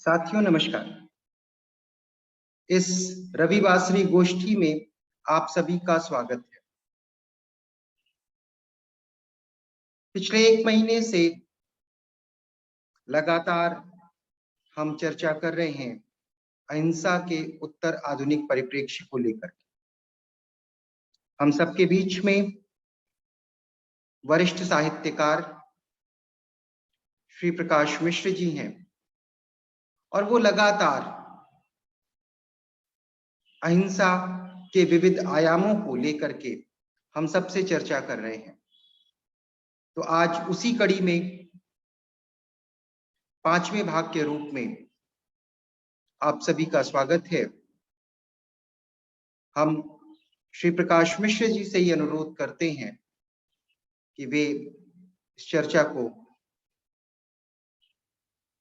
साथियों नमस्कार। इस रविवासरी गोष्ठी में आप सभी का स्वागत है। पिछले 1 महीने से लगातार हम चर्चा कर रहे हैं अहिंसा के उत्तर आधुनिक परिप्रेक्ष्य को लेकर। हम सबके बीच में वरिष्ठ साहित्यकार श्री प्रकाश मिश्र जी हैं और वो लगातार अहिंसा के विविध आयामों को लेकर के हम सबसे चर्चा कर रहे हैं। तो आज उसी कड़ी में 5वें भाग के रूप में आप सभी का स्वागत है। हम श्री प्रकाश मिश्र जी से ही अनुरोध करते हैं कि वे इस चर्चा को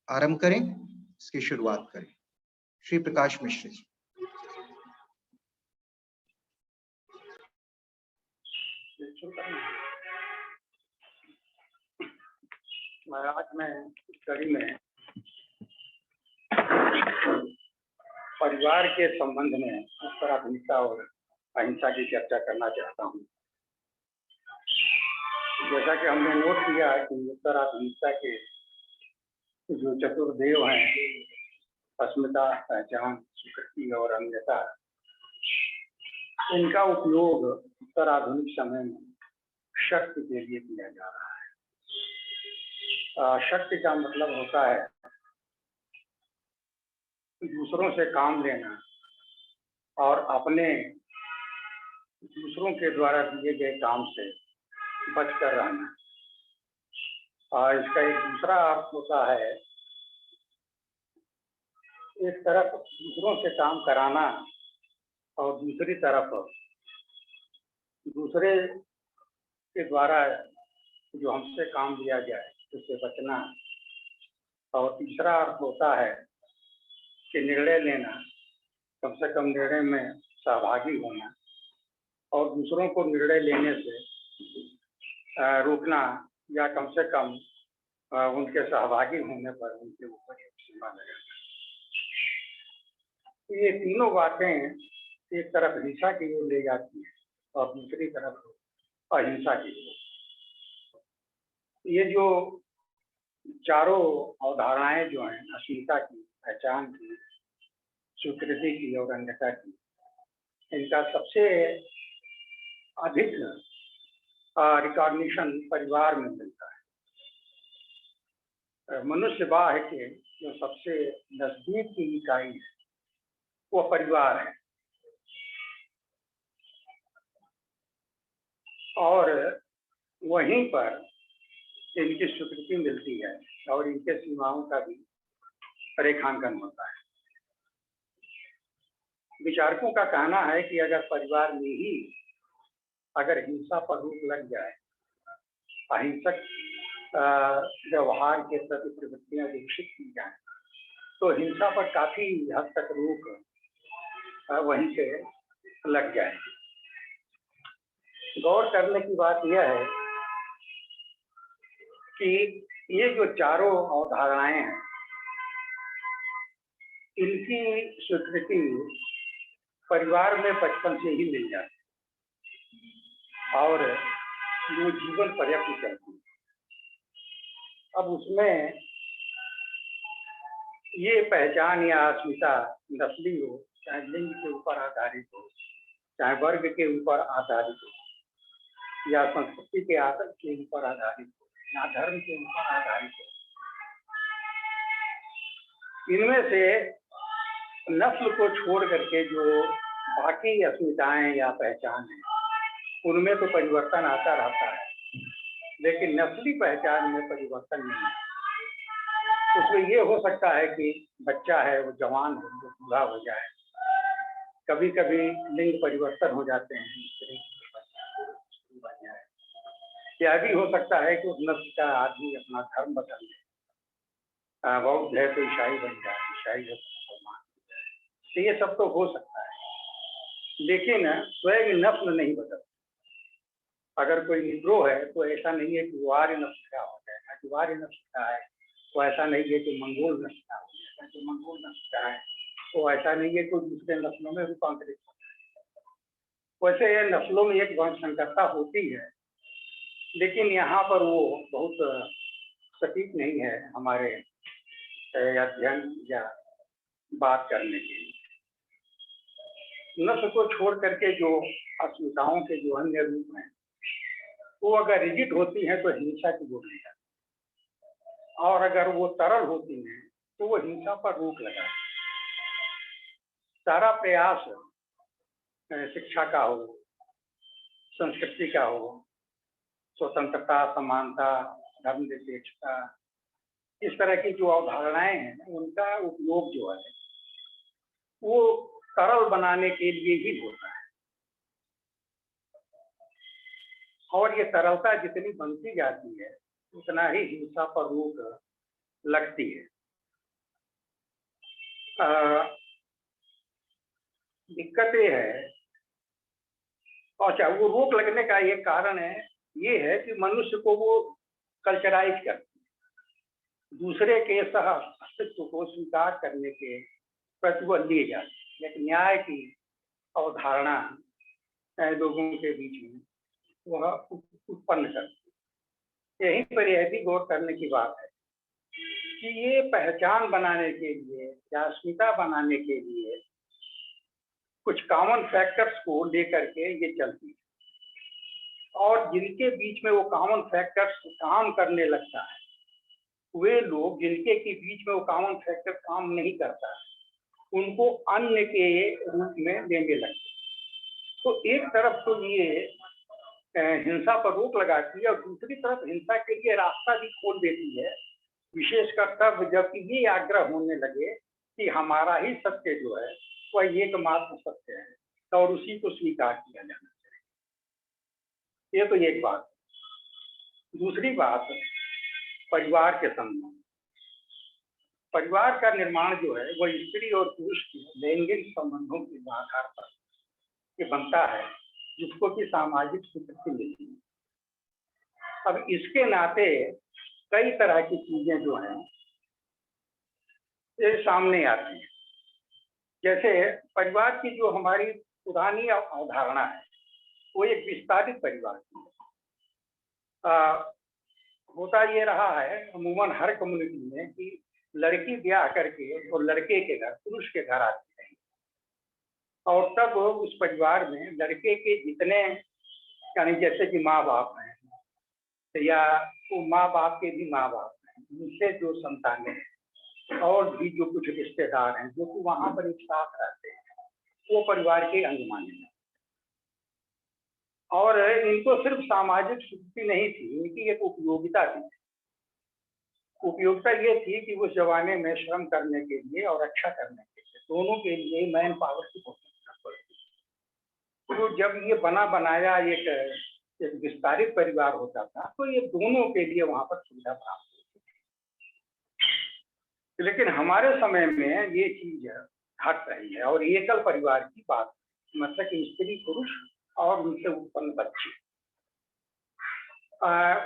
आरंभ करें, इसकी शुरुआत करें। श्री प्रकाश मिश्र जी। आज मैं इस कड़ी में परिवार के संबंध में उत्तराधुनिकता और अहिंसा की चर्चा करना चाहता हूँ। जैसा कि हमने नोट किया है कि उत्तराधुनिकता के जो चतुर्देव हैं, अस्मिता, पहचान, स्वीकृति और अन्यता, इनका उपयोग उत्तराधुनिक समय में शक्ति के लिए किया जा रहा है। शक्ति का मतलब होता है दूसरों से काम लेना और अपने दूसरों के द्वारा दिए गए काम से बचकर रहना। और इसका एक दूसरा अर्थ होता है, एक तरफ दूसरों से काम कराना और दूसरी तरफ दूसरे के द्वारा जो हमसे काम लिया जाए उससे बचना। और तीसरा अर्थ होता है कि निर्णय लेना, कम से कम निर्णय में सहभागी होना और दूसरों को निर्णय लेने से रोकना या कम से कम उनके सहभागी होने पर उनके ऊपर एक सीमा लगाना। ये तीनों बातें एक तरफ हिंसा की ओर ले जाती है और दूसरी तरफ अहिंसा की ओर। ये जो चारों अवधारणाएं जो हैं, अस्मिता की, पहचान की, स्वीकृति की और अन्यता की, इनका सबसे अधिक रिकॉग्निशन परिवार में मिलता है। मनुष्य बाह के जो सबसे नजदीक की इकाई है वो परिवार है और वहीं पर इनकी स्वीकृति मिलती है और इनके सीमाओं का भी रेखांकन होता है। विचारकों का कहना है कि अगर परिवार में ही अगर हिंसा पर रोक लग जाए, अहिंसक व्यवहार के प्रति प्रवृत्तियां विकसित की जाए, तो हिंसा पर काफी हद तक रोक वहीं से लग जाए। गौर करने की बात यह है कि ये जो चारों अवधारणाएं हैं, इनकी स्वीकृति परिवार में बचपन से ही मिल जाती है और वो जीवन पर्यंत चलती है। अब उसमें ये पहचान या अस्मिता नस्ली हो, चाहे लिंग के ऊपर आधारित हो, चाहे वर्ग के ऊपर आधारित हो, या संस्कृति के आदत के ऊपर आधारित हो, या धर्म के ऊपर आधारित हो, इनमें से नस्ल को छोड़ करके जो बाकी अस्मिताएं या पहचान है, उनमें तो परिवर्तन आता रहता है, लेकिन नस्ली पहचान में परिवर्तन नहीं है। उसमें ये हो सकता है कि बच्चा है, वो जवान हो, वो बूढ़ा हो जाए, कभी कभी लिंग परिवर्तन हो जाते हैं, बन जाए। यह भी हो सकता है कि उस नस्ल का आदमी अपना धर्म बदल ले, बौद्ध है तो ईसाई बन जाए, ईसाई है तो मुसलमान बन जाए। तो ये सब तो हो सकता है, लेकिन स्वयं नस्ल नहीं बदलता। अगर कोई निग्रो है तो ऐसा नहीं है कि वो आर्य नस्ल का हो जाएगा, कि आर्य नस्ल का है तो ऐसा नहीं है कि मंगोल नस्ल का हो जाएगा। जो मंगोल नस्ल का है वो ऐसा नहीं है कोई दूसरे नस्लों में रूपांतरित होता है। वैसे नस्लों में एक वंश संकरता होती है, लेकिन यहाँ पर वो बहुत सटीक नहीं है हमारे अध्ययन या बात करने के लिए। नस्ल को छोड़ करके जो अस्मिताओं के जो अन्य रूप हैं वो अगर रिजिड होती हैं तो हिंसा की ओर ले जाती है, और अगर वो तरल होती हैं तो वो हिंसा पर रोक लगाती है। सारा प्रयास शिक्षा का हो, संस्कृति का हो, स्वतंत्रता, समानता, धर्मनिरपेक्षता, इस तरह की जो अवधारणाएं हैं उनका उपयोग जो है वो सरल बनाने के लिए ही होता है, और ये सरलता जितनी बनती जाती है उतना ही हिंसा पर रोक लगती है। दिक्कत ये है, और चाहे वो रोक लगने का एक कारण है ये है कि मनुष्य को वो कल्चराइज करती है, दूसरे के सह अस्तित्व को स्वीकार करने के प्रतिबद्ध लिए जाते हैं। एक न्याय की अवधारणा लोगों के बीच में वह उत्पन्न करती है। यहीं पर यह भी गौर करने की बात है कि ये पहचान बनाने के लिए या अस्मिता बनाने के लिए कुछ कॉमन फैक्टर्स को लेकर के ये चलती है, और जिनके बीच में वो कॉमन फैक्टर्स काम करने लगता है, वे लोग जिनके के बीच में वो कॉमन फैक्टर काम नहीं करता है उनको अन्य के रूप में लेने लगते हैं। तो एक तरफ तो ये हिंसा पर रोक लगाती है और दूसरी तरफ हिंसा के लिए रास्ता भी खोल देती है, विशेषकर तब जबकि ये आग्रह होने लगे कि हमारा ही सत्य जो है वह एकमात्र सत्य है और उसी को स्वीकार किया जाना चाहिए। ये तो एक बात। दूसरी बात, परिवार के संबंध। परिवार का निर्माण जो है वह स्त्री और पुरुष के लैंगिक संबंधों के आधार पर ये बनता है, जिसको कि सामाजिक स्वीकृति मिलती है। अब इसके नाते कई तरह की चीजें जो हैं ये सामने आती हैं। जैसे परिवार की जो हमारी पुरानी अवधारणा है वो एक विस्तारित परिवार की है। होता ये रहा है अमूमन हर कम्युनिटी में कि लड़की ब्याह करके और लड़के के घर, पुरुष के घर आती है, और तब उस परिवार में लड़के के जितने, यानी जैसे कि माँ बाप हैं या वो माँ बाप के भी माँ बाप हैं, उनसे जो संतानें हैं और भी जो कुछ रिश्तेदार हैं जो कि वहां पर एक साथ रहते हैं, वो परिवार के अंग माने जाते। और इनको सिर्फ सामाजिक स्वीकृति नहीं थी, इनकी एक उपयोगिता थी। उपयोगिता ये थी कि उस जमाने में श्रम करने के लिए और अच्छा करने के लिए दोनों के लिए मैन पावर की आवश्यकता पड़ती। तो जब ये बना बनाया एक विस्तारित परिवार होता था तो ये दोनों के लिए वहां पर सुविधा प्राप्त होती थी। लेकिन हमारे समय में ये चीज हट रही है और एकल परिवार की बात, मतलब कि स्त्री पुरुष और उनसे उत्पन्न बच्चे।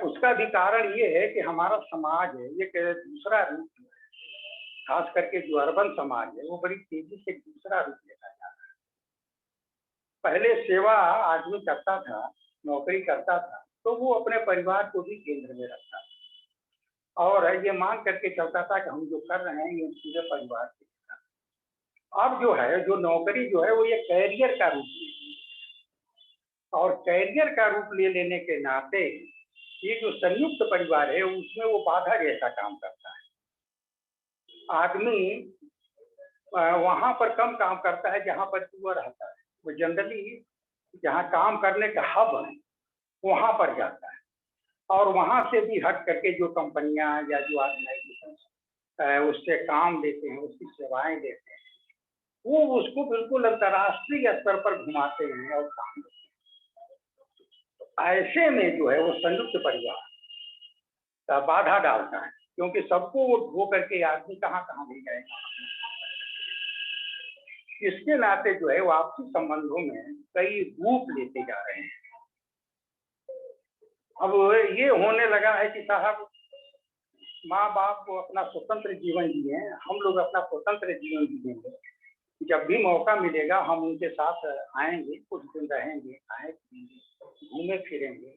उसका भी कारण ये है कि हमारा समाज है एक दूसरा रूप है, खास करके जो अर्बन समाज है वो बड़ी तेजी से दूसरा रूप लेता जा रहा है। पहले सेवा आदमी करता था, नौकरी करता था, तो वो अपने परिवार को भी केंद्र में रखता था और ये मान करके चलता था कि हम जो कर रहे हैं ये पूरे परिवार के लिए। अब जो है जो नौकरी जो है वो ये कैरियर का रूप ले रही है, और कैरियर का रूप ले लेने के नाते ये जो संयुक्त परिवार है उसमें वो बाधा जैसा काम करता है। आदमी वहां पर कम काम करता है जहां पर वो रहता है, वो जनरली जहां काम करने का हब है वहां पर जाता है, और वहां से भी हट करके जो कंपनियां या जो ऑर्गेनाइजेशन उससे काम लेते हैं, उसकी सेवाएं लेते हैं, वो उसको बिल्कुल अंतर्राष्ट्रीय स्तर पर घुमाते हैं और काम लेते हैं। ऐसे में जो है वो संयुक्त परिवार का बाधा डालता है, क्योंकि सबको वो ढो करके आदमी कहाँ कहाँ ले जाएगा। इसके नाते जो है वो आपसी संबंधों में कई रूप लेते जा रहे हैं। अब ये होने लगा है कि साहब माँ बाप को अपना स्वतंत्र जीवन जिए, हम लोग अपना स्वतंत्र जीवन जिएंगे। जब भी मौका मिलेगा हम उनके साथ आएंगे, कुछ दिन रहेंगे, खाएं पिएंगे, घूमे फिरेंगे,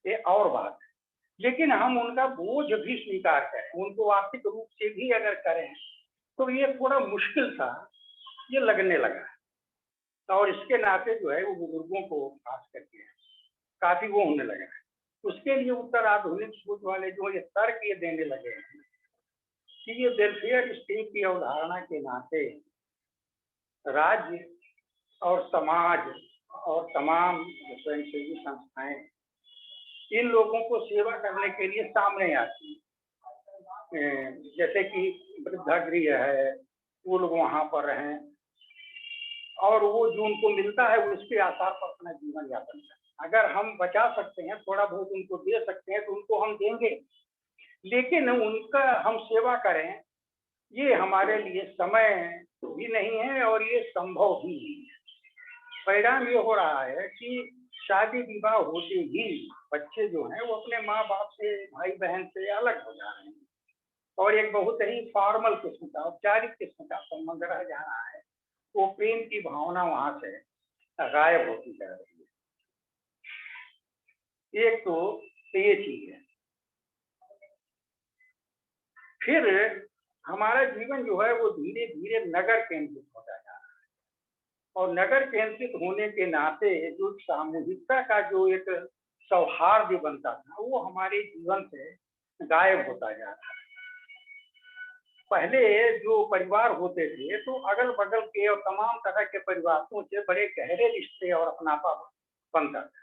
ये और बात है। लेकिन हम उनका बोझ भी स्वीकार करें, उनको आर्थिक रूप से भी अगर करें तो ये थोड़ा मुश्किल सा ये लगने लगा है। और इसके नाते जो है वो बुजुर्गों को खास करके काफी वो होने लगा है। उसके लिए उत्तर आधुनिक सोच वाले जो ये तर्क ये देने लगे हैं कि ये वेलफेयर स्टेट की अवधारणा के नाते राज्य और समाज और तमाम जो स्वयंसेवी संस्थाएं इन लोगों को सेवा करने के लिए सामने आती हैं। जैसे कि वृद्धागृह है, वो लोग वहां पर रहें और वो जो उनको मिलता है उसके आधार पर अपना जीवन यापन करें। अगर हम बचा सकते हैं, थोड़ा बहुत उनको दे सकते हैं तो उनको हम देंगे, लेकिन उनका हम सेवा करें ये हमारे लिए समय भी नहीं है और ये संभव भी नहीं है। परिणाम ये हो रहा है कि शादी विवाह होते ही बच्चे जो हैं वो अपने माँ बाप से, भाई बहन से अलग हो जा रहे हैं और एक बहुत ही फॉर्मल किस्म का, औपचारिक किस्म का संबंध रह जा रहा है। वो प्रेम की भावना वहां से गायब होती जा रही है। एक तो ये चीज है। फिर हमारा जीवन जो है वो धीरे धीरे नगर केंद्रित होता जा रहा है और नगर केंद्रित होने के नाते जो सामूहिकता का जो एक सौहार्द बनता था वो हमारे जीवन से गायब होता जा रहा है। पहले जो परिवार होते थे तो अगल बगल के और तमाम तरह के परिवारों से बड़े गहरे रिश्ते और अपनापन बनता था।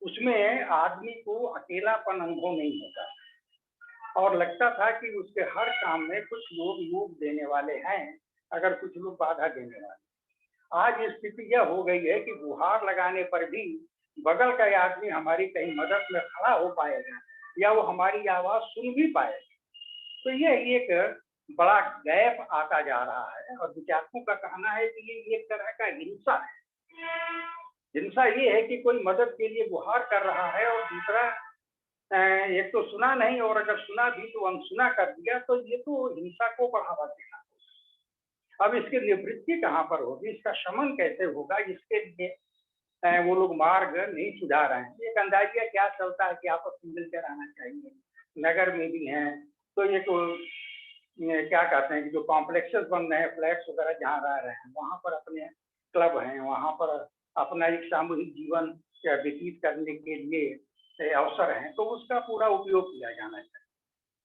उसमें आदमी को अकेलापन अनुभव नहीं होता और लगता था कि उसके हर काम में कुछ लोग योग देने वाले हैं, अगर कुछ लोग बाधा देने वाले। आज स्थिति यह हो गई है कि गुहार लगाने पर भी बगल का आदमी हमारी कहीं मदद में खड़ा हो पाएगा या वो हमारी आवाज सुन भी पाएगा। तो यह एक बड़ा गैप आता जा रहा है और विचारकों का कहना है कि ये एक तरह का हिंसा है। हिंसा ये है कि कोई मदद के लिए गुहार कर रहा है और दूसरा एक तो सुना नहीं और अगर सुना भी तो अनसुना कर दिया, तो ये तो हिंसा को बढ़ावा देना। अब इसकी निवृत्ति कहाँ पर होगी, इसका शमन कैसे होगा, इसके लिए वो लोग मार्ग नहीं सुझा रहे हैं। एक अंदाजिया क्या चलता है कि आपस में मिलकर आना चाहिए। नगर में भी हैं तो ये तो क्या कहते हैं कि जो कॉम्प्लेक्सेस बन रहे हैं, फ्लैट्स वगैरह जहाँ रह रहे हैं वहां पर अपने क्लब हैं, वहां पर अपना एक सामूहिक जीवन व्यतीत करने के लिए अवसर हैं, तो उसका पूरा उपयोग किया जाना चाहिए।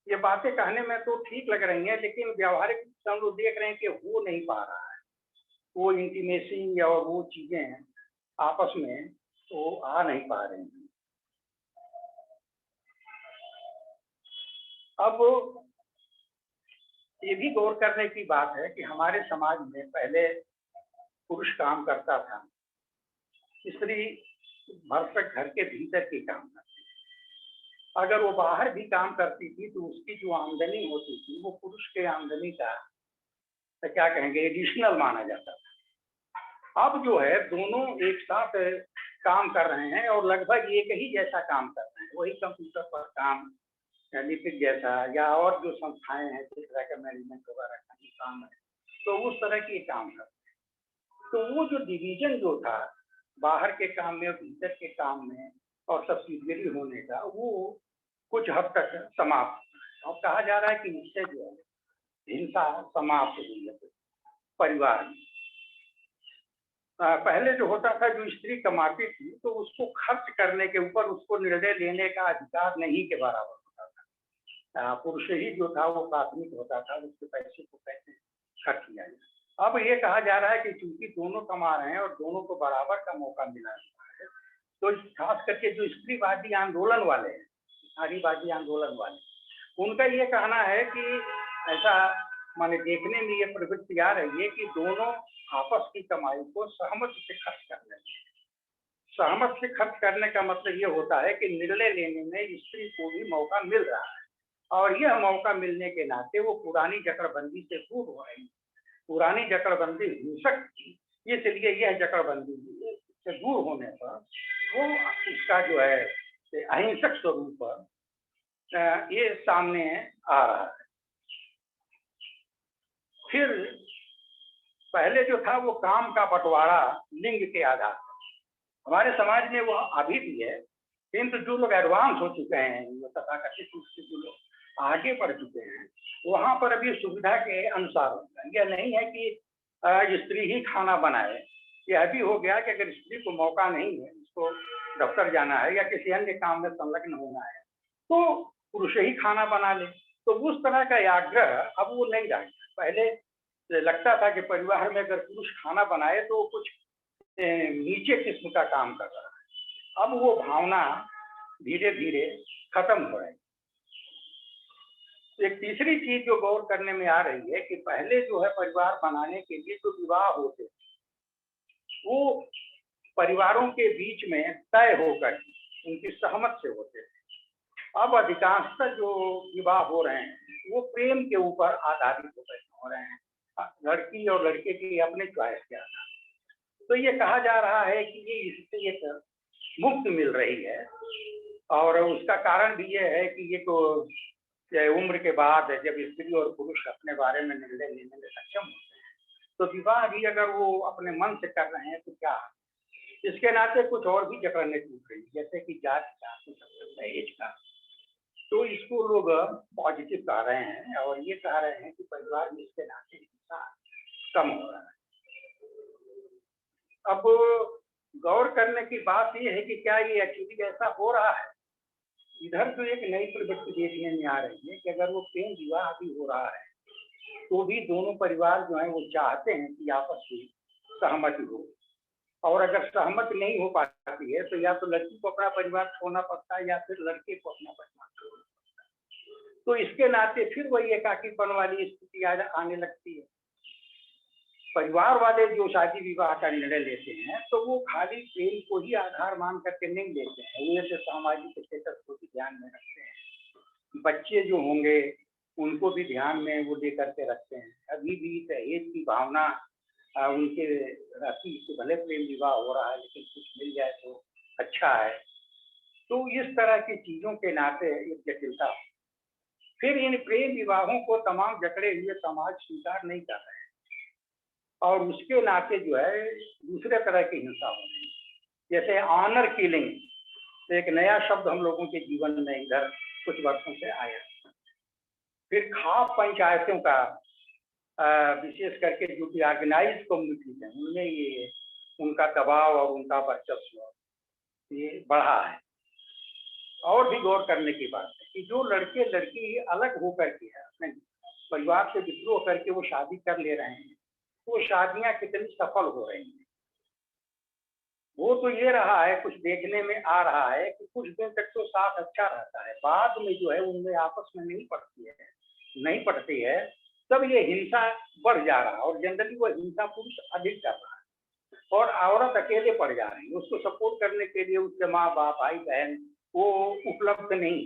ये बातें कहने में तो ठीक लग रही हैं, लेकिन व्यावहारिक हम लोग देख रहे हैं कि हो नहीं पा रहा है। वो इंटीमेसी और वो चीजें आपस में तो आ नहीं पा रही हैं। अब ये भी गौर करने की बात है कि हमारे समाज में पहले पुरुष काम करता था, स्त्री भरसक घर के भीतर के काम करती थी। अगर वो बाहर भी काम करती थी तो उसकी जो आमदनी होती थी वो पुरुष के आमदनी का तो क्या कहेंगे एडिशनल माना जाता था। अब जो है दोनों एक साथ काम कर रहे हैं और लगभग एक ही जैसा काम कर रहे हैं। वही कंप्यूटर पर काम, लिपिक जैसा या और जो संस्थाएं हैं जिस तरह का मैनेजमेंट वगैरह का जो काम है, तो उस तरह के काम करते हैं। तो वो जो डिवीजन जो था बाहर के काम में और भीतर के काम में और सब्सिडियरी होने का, वो कुछ हद तक समाप्त। और कहा जा रहा है कि इससे जो है हिंसा समाप्त हुई है परिवार में। पहले जो होता था, जो स्त्री कमाती थी तो उसको खर्च करने के ऊपर उसको निर्णय लेने का अधिकार नहीं के बराबर होता था। पुरुष ही जो था वो प्राथमिक होता था, उसके पैसे को कैसे खर्च किया जाए। अब ये कहा जा रहा है कि चूंकि दोनों कमा रहे हैं और दोनों को बराबर का मौका मिला है, तो खास करके जो स्त्रीवादी आंदोलन वाले हैं, नारीवादी आंदोलन वाले, उनका ये कहना है कि ऐसा माने देखने में ये प्रवृत्ति आ रही है कि दोनों आपस की कमाई को सहमति से खर्च कर लेंगे। सहमत से खर्च करने का मतलब ये होता है कि निर्णय लेने में स्त्री को भी मौका मिल रहा है और यह मौका मिलने के नाते वो पुरानी जकड़बंदी से दूर हो रही है। पुरानी जकड़बंदी हिंसक थी, इसलिए यह जकड़बंदी से दूर होने पर वो इसका जो है अहिंसक स्वरूप ये सामने आ रहा है। फिर पहले जो था वो काम का बंटवारा लिंग के आधार पर, हमारे समाज में वो अभी भी है, किंतु जो लोग एडवांस हो चुके हैं, जो तथाकथित रूप से जो लोग आगे बढ़ चुके हैं, वहां पर अभी सुविधा के अनुसार होता है। यह नहीं है कि स्त्री ही खाना बनाए। यह भी हो गया कि अगर स्त्री को मौका नहीं है, उसको दफ्तर जाना है या किसी अन्य काम में संलग्न होना है, तो पुरुष ही खाना बना ले। तो उस तरह का आग्रह अब वो नहीं रहा। पहले लगता था कि परिवार में अगर पुरुष खाना बनाए तो कुछ नीचे किस्म का काम कर रहा है। अब वो भावना धीरे धीरे खत्म हो रही है। एक तीसरी चीज जो गौर करने में आ रही है कि पहले जो है परिवार बनाने के लिए जो विवाह होते वो परिवारों के बीच में तय होकर उनकी सहमत से होते थे। अब अधिकांशतः जो विवाह हो रहे हैं वो प्रेम के ऊपर आधारित हो रहे हैं, लड़की और लड़के की अपने चॉइस के आधार। तो ये कहा जा रहा है कि ये इससे एक मुक्ति मिल रही है, और उसका कारण भी ये है कि ये तो उम्र के बाद जब स्त्री और पुरुष अपने बारे में निर्णय लेने में सक्षम होते हैं, तो विवाह भी अगर वो अपने मन से कर रहे हैं तो क्या, इसके नाते कुछ और भी जकड़ने टूट रही, जैसे कि जात का, दहेज का। तो इसको लोग पॉजिटिव कह रहे हैं और ये कह रहे हैं कि परिवार में इसके नाते हिंसा कम हो रहा है। अब गौर करने की बात ये है कि क्या ये एक्चुअली ऐसा हो रहा है। इधर तो एक नई प्रवृत्ति देखने में आ रही है कि अगर वो प्रेम विवाह भी हो रहा है तो भी दोनों परिवार जो है वो चाहते हैं कि आपस में सहमति हो, और अगर सहमति नहीं हो पाती है तो या तो लड़की को अपना परिवार छोड़ना पड़ता है या फिर लड़के को अपना परिवार छोड़ना पड़ता है। तो इसके नाते फिर वही एकाकीपन वाली स्थिति आने लगती है। परिवार वाले जो शादी विवाह का निर्णय लेते हैं तो वो खाली प्रेम को ही आधार मान करके नहीं लेते हैं, वो जो सामाजिक स्टेटस को भी ध्यान में रखते हैं। बच्चे जो होंगे उनको भी ध्यान में वो लेकर के रखते हैं। अभी भी दहेज की भावना उनके रहती है, भले प्रेम विवाह हो रहा है लेकिन कुछ मिल जाए तो अच्छा है। तो इस तरह की चीजों के नाते एक जटिलता। फिर इन प्रेम विवाहों को तमाम जकड़े हुए समाज स्वीकार नहीं कर रहे हैं, और उसके नाते जो है दूसरे तरह की हिंसा हो रही है, जैसे ऑनर किलिंग, एक नया शब्द हम लोगों के जीवन में इधर कुछ वर्षों से आया। फिर खाप पंचायतों का विशेष करके जो भी ऑर्गेनाइज कम्युनिटीज हैं उनमें ये उनका दबाव और उनका वर्चस्व ये बढ़ा है। और भी गौर करने की बात है कि जो लड़के लड़की अलग होकर के है अपने परिवार से विद्रोह करके वो शादी कर ले रहे हैं, वो शादियां कितनी सफल हो रही हैं। वो तो ये रहा है, कुछ देखने में आ रहा है कि कुछ दिन तक तो साथ अच्छा रहता है, बाद में जो है उनमें आपस में नहीं पड़ती है, तब ये हिंसा बढ़ जा रहा है। और जनरली वो हिंसा पुरुष अधिक कर रहा है और औरत अकेले पड़ जा रही है। उसको सपोर्ट करने के लिए उसके माँ बाप भाई बहन वो उपलब्ध नहीं।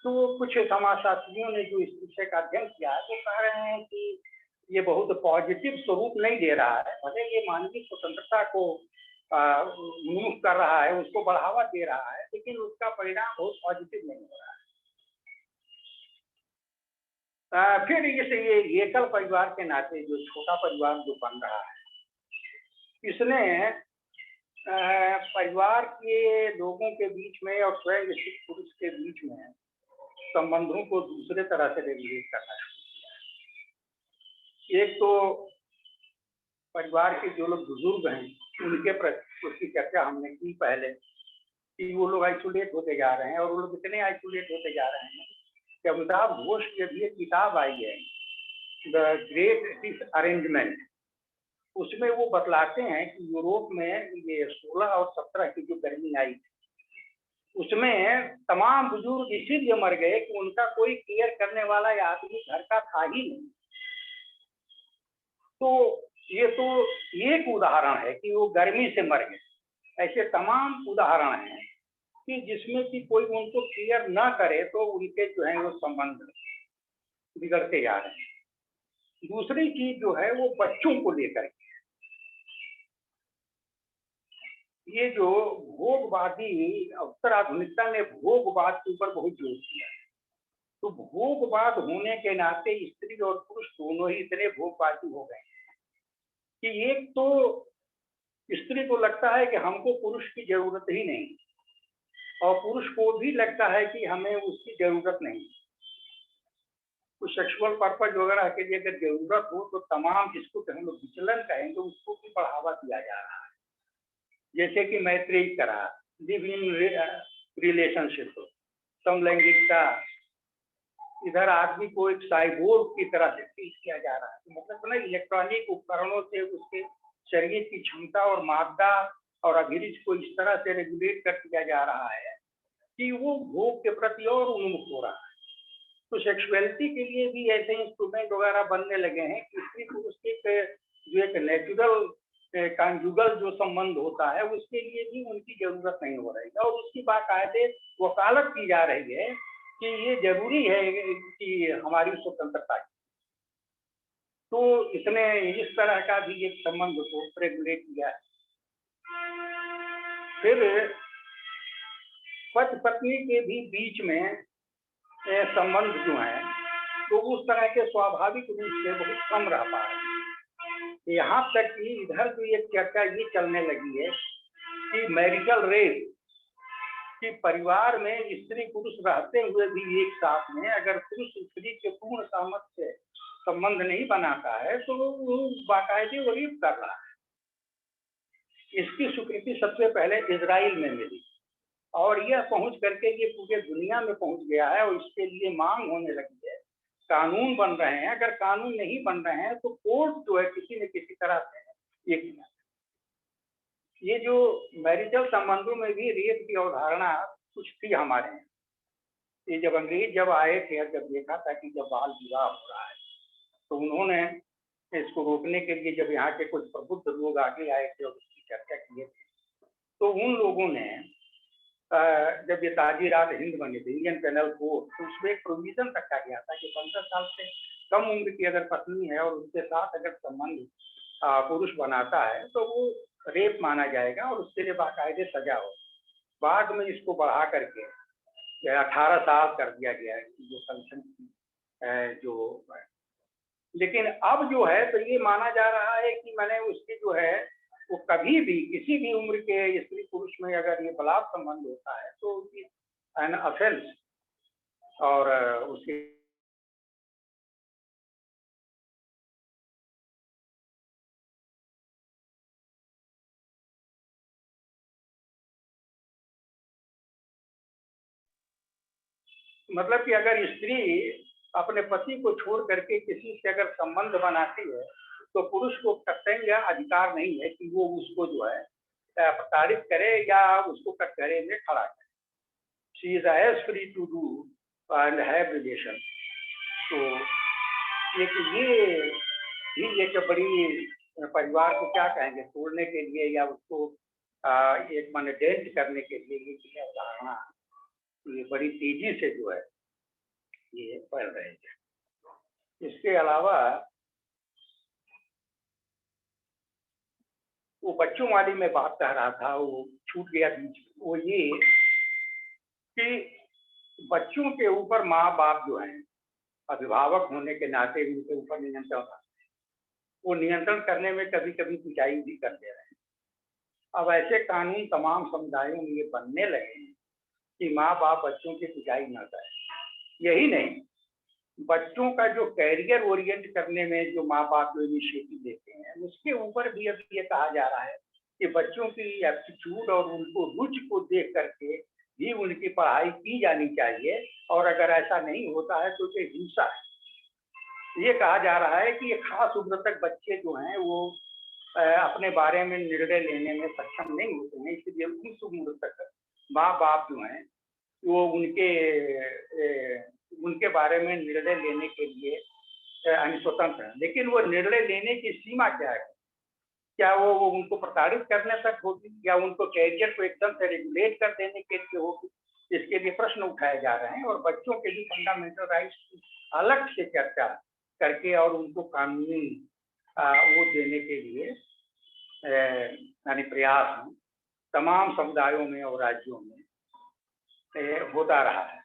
तो कुछ समाजशास्त्रियों ने जो इस विषय का अध्ययन किया है वो कह रहे हैं कि ये बहुत पॉजिटिव स्वरूप नहीं दे रहा है। भले ये मानवीय स्वतंत्रता को उन्मुख कर रहा है, उसको बढ़ावा दे रहा है, लेकिन उसका परिणाम बहुत पॉजिटिव नहीं हो रहा है। फिर ये एकल परिवार के नाते जो छोटा परिवार जो बन रहा है, इसने परिवार के लोगों के बीच में और स्वयं स्थित पुरुष के बीच में संबंधों को दूसरे तरह से रेगुलेट करना शुरू किया है। एक तो परिवार के जो लोग बुजुर्ग हैं उनके प्रति उसकी चर्चा हमने की पहले कि वो लोग आइसोलेट होते जा रहे हैं, और वो लोग इतने आइसोलेट होते जा रहे हैं कि अमिताभ घोष की अभी एक किताब आई है द ग्रेट डिसअरेंजमेंट, उसमें वो बतलाते हैं कि यूरोप में ये 16 और 17 की जो गर्मी आई उसमें तमाम बुजुर्ग इसीलिए मर गए कि उनका कोई केयर करने वाला या आदमी घर का था ही नहीं। तो ये तो एक उदाहरण है कि वो गर्मी से मर गए। ऐसे तमाम उदाहरण हैं कि जिसमें कि कोई उनको केयर ना करे तो उनके जो है वो संबंध बिगड़ते जा रहे हैं। दूसरी चीज जो है वो बच्चों को लेकर के, ये जो भोगवादी उत्तर आधुनिकता ने भोगवाद के ऊपर बहुत जोर दिया है। तो भोगवाद होने के नाते स्त्री और पुरुष दोनों ही इतने भोगवादी हो गए हैं कि एक तो स्त्री को लगता है कि हमको पुरुष की जरूरत ही नहीं, और पुरुष को भी लगता है कि हमें उसकी जरूरत नहीं। तो सेक्सुअल पर्पज वगैरह के लिए अगर जरूरत हो तो तमाम जिसको हम लोग विचलन कहेंगे उसको भी बढ़ावा दिया जा रहा है, जैसे कि मैत्रेयी करार, लिव इन रिलेशनशिप, समलैंगिकता, इधर आदमी को एक साइबोर्ग की तरह से ट्रीट किया जा रहा है। तो मतलब ना इलेक्ट्रॉनिक उपकरणों से उसके शरीर की क्षमता और मादा और अभिरुचि को इस तरह से रेगुलेट कर दिया जा रहा है कि वो भोग के प्रति और उन्मुख हो रहा है। तो सेक्सुअलिटी के लिए भी ऐसे इंस्ट्रूमेंट वगैरह बनने लगे हैं कि स्त्री पुरुष के जो एक नेचुरल कॉन्जुगल जो संबंध होता है उसके लिए भी उनकी जरूरत नहीं हो रही है, और उसकी बाकायदे वकालत की जा रही है कि ये जरूरी है कि हमारी स्वतंत्रता की। तो इसने इस तरह का भी एक संबंध को रेगुलेट किया है। फिर पति पत्नी के भी बीच में संबंध जो है तो उस तरह के स्वाभाविक रूप से बहुत कम रह पा रहे हैं। यहाँ तक कि इधर जो एक चर्चा ये चलने लगी है कि मैरिटल रेप, कि परिवार में स्त्री पुरुष रहते हुए भी एक साथ में अगर पुरुष स्त्री के पूर्ण सामर्थ्य से संबंध नहीं बनाता है तो वो बाकायदे वो रेप कर रहा है। इसकी स्वीकृति सबसे पहले इजराइल में मिली और यह पहुंच करके ये पूरे दुनिया में पहुंच गया है, और इसके लिए मांग होने लगी है, कानून बन रहे हैं। अगर कानून नहीं बन रहे हैं तो कोर्ट जो है किसी न किसी तरह से ये किया। ये जो मैरिटल संबंधों में भी रेप की अवधारणा कुछ थी हमारे यहाँ। ये जब अंग्रेज जब आए थे, जब देखा था कि जब बाल विवाह हो रहा है तो उन्होंने इसको रोकने के लिए जब यहाँ के कुछ प्रबुद्ध लोग आगे आए थे और उसकी चर्चा किए थे, तो उन लोगों ने जब ये ताजीरात हिंद बनी थी, इंडियन पेनल कोड, तो उसमें एक प्रोविजन रखा गया था कि 15 साल से कम उम्र की अगर पत्नी है और उसके साथ अगर संबंध पुरुष बनाता है तो वो रेप माना जाएगा और उसके लिए बाकायदे सजा हो। बाद में इसको बढ़ा करके 18 साल कर दिया गया है जो संसद की जो, लेकिन अब जो है तो ये माना जा रहा है कि मैंने उसकी जो है वो कभी भी किसी भी उम्र के स्त्री पुरुष में अगर ये बलात्कार संबंध होता है तो एन ऑफेंस, और उसके मतलब कि अगर स्त्री अपने पति को छोड़ करके किसी से अगर संबंध बनाती है तो पुरुष को कतई यह अधिकार नहीं है कि वो उसको जो है प्रताड़ित करे या उसको कटघरे में खड़ा करे। She is as free to do and have relation. तो एक ये भी एक बड़ी परिवार को क्या कहेंगे तोड़ने के लिए या उसको एक माने डेंट करने के लिए ये अवधारणा ये बड़ी तेजी से जो है ये बढ़ रही है। इसके अलावा वो बच्चों वाली मैं बात कह रहा था, वो छूट गया बीच में, वो ये कि बच्चों के ऊपर माँ बाप जो हैं अभिभावक होने के नाते उनके ऊपर नियंत्रण, वो नियंत्रण करने में कभी कभी पिटाई भी कर दे रहे हैं। अब ऐसे कानून तमाम समुदायों में ये बनने लगे हैं कि माँ बाप बच्चों की पिटाई न करें। यही नहीं, बच्चों का जो कैरियर ओरिएंट करने में जो माँ बाप जो इनिशिएटिव लेते हैं उसके ऊपर भी अब ये कहा जा रहा है कि बच्चों की एप्टीट्यूड और उनको रुचि को देख करके भी उनकी पढ़ाई की जानी चाहिए, और अगर ऐसा नहीं होता है तो ये हिंसा है। ये कहा जा रहा है कि ये खास उम्र तक बच्चे जो हैं वो अपने बारे में निर्णय लेने में सक्षम नहीं होते हैं, इसलिए उस उम्र तक माँ बाप जो हैं वो उनके बारे में निर्णय लेने के लिए स्वतंत्र है। लेकिन वो निर्णय लेने की सीमा क्या है? क्या वो उनको प्रताड़ित करने तक होगी या उनको कैरियर को एकदम से रेगुलेट कर देने के लिए होगी? इसके लिए प्रश्न उठाए जा रहे हैं, और बच्चों के लिए फंडामेंटल राइट्स की अलग से चर्चा करके और उनको कानूनी वो देने के लिए यानी प्रयास हैं, तमाम समुदायों में और राज्यों में होता रहा है।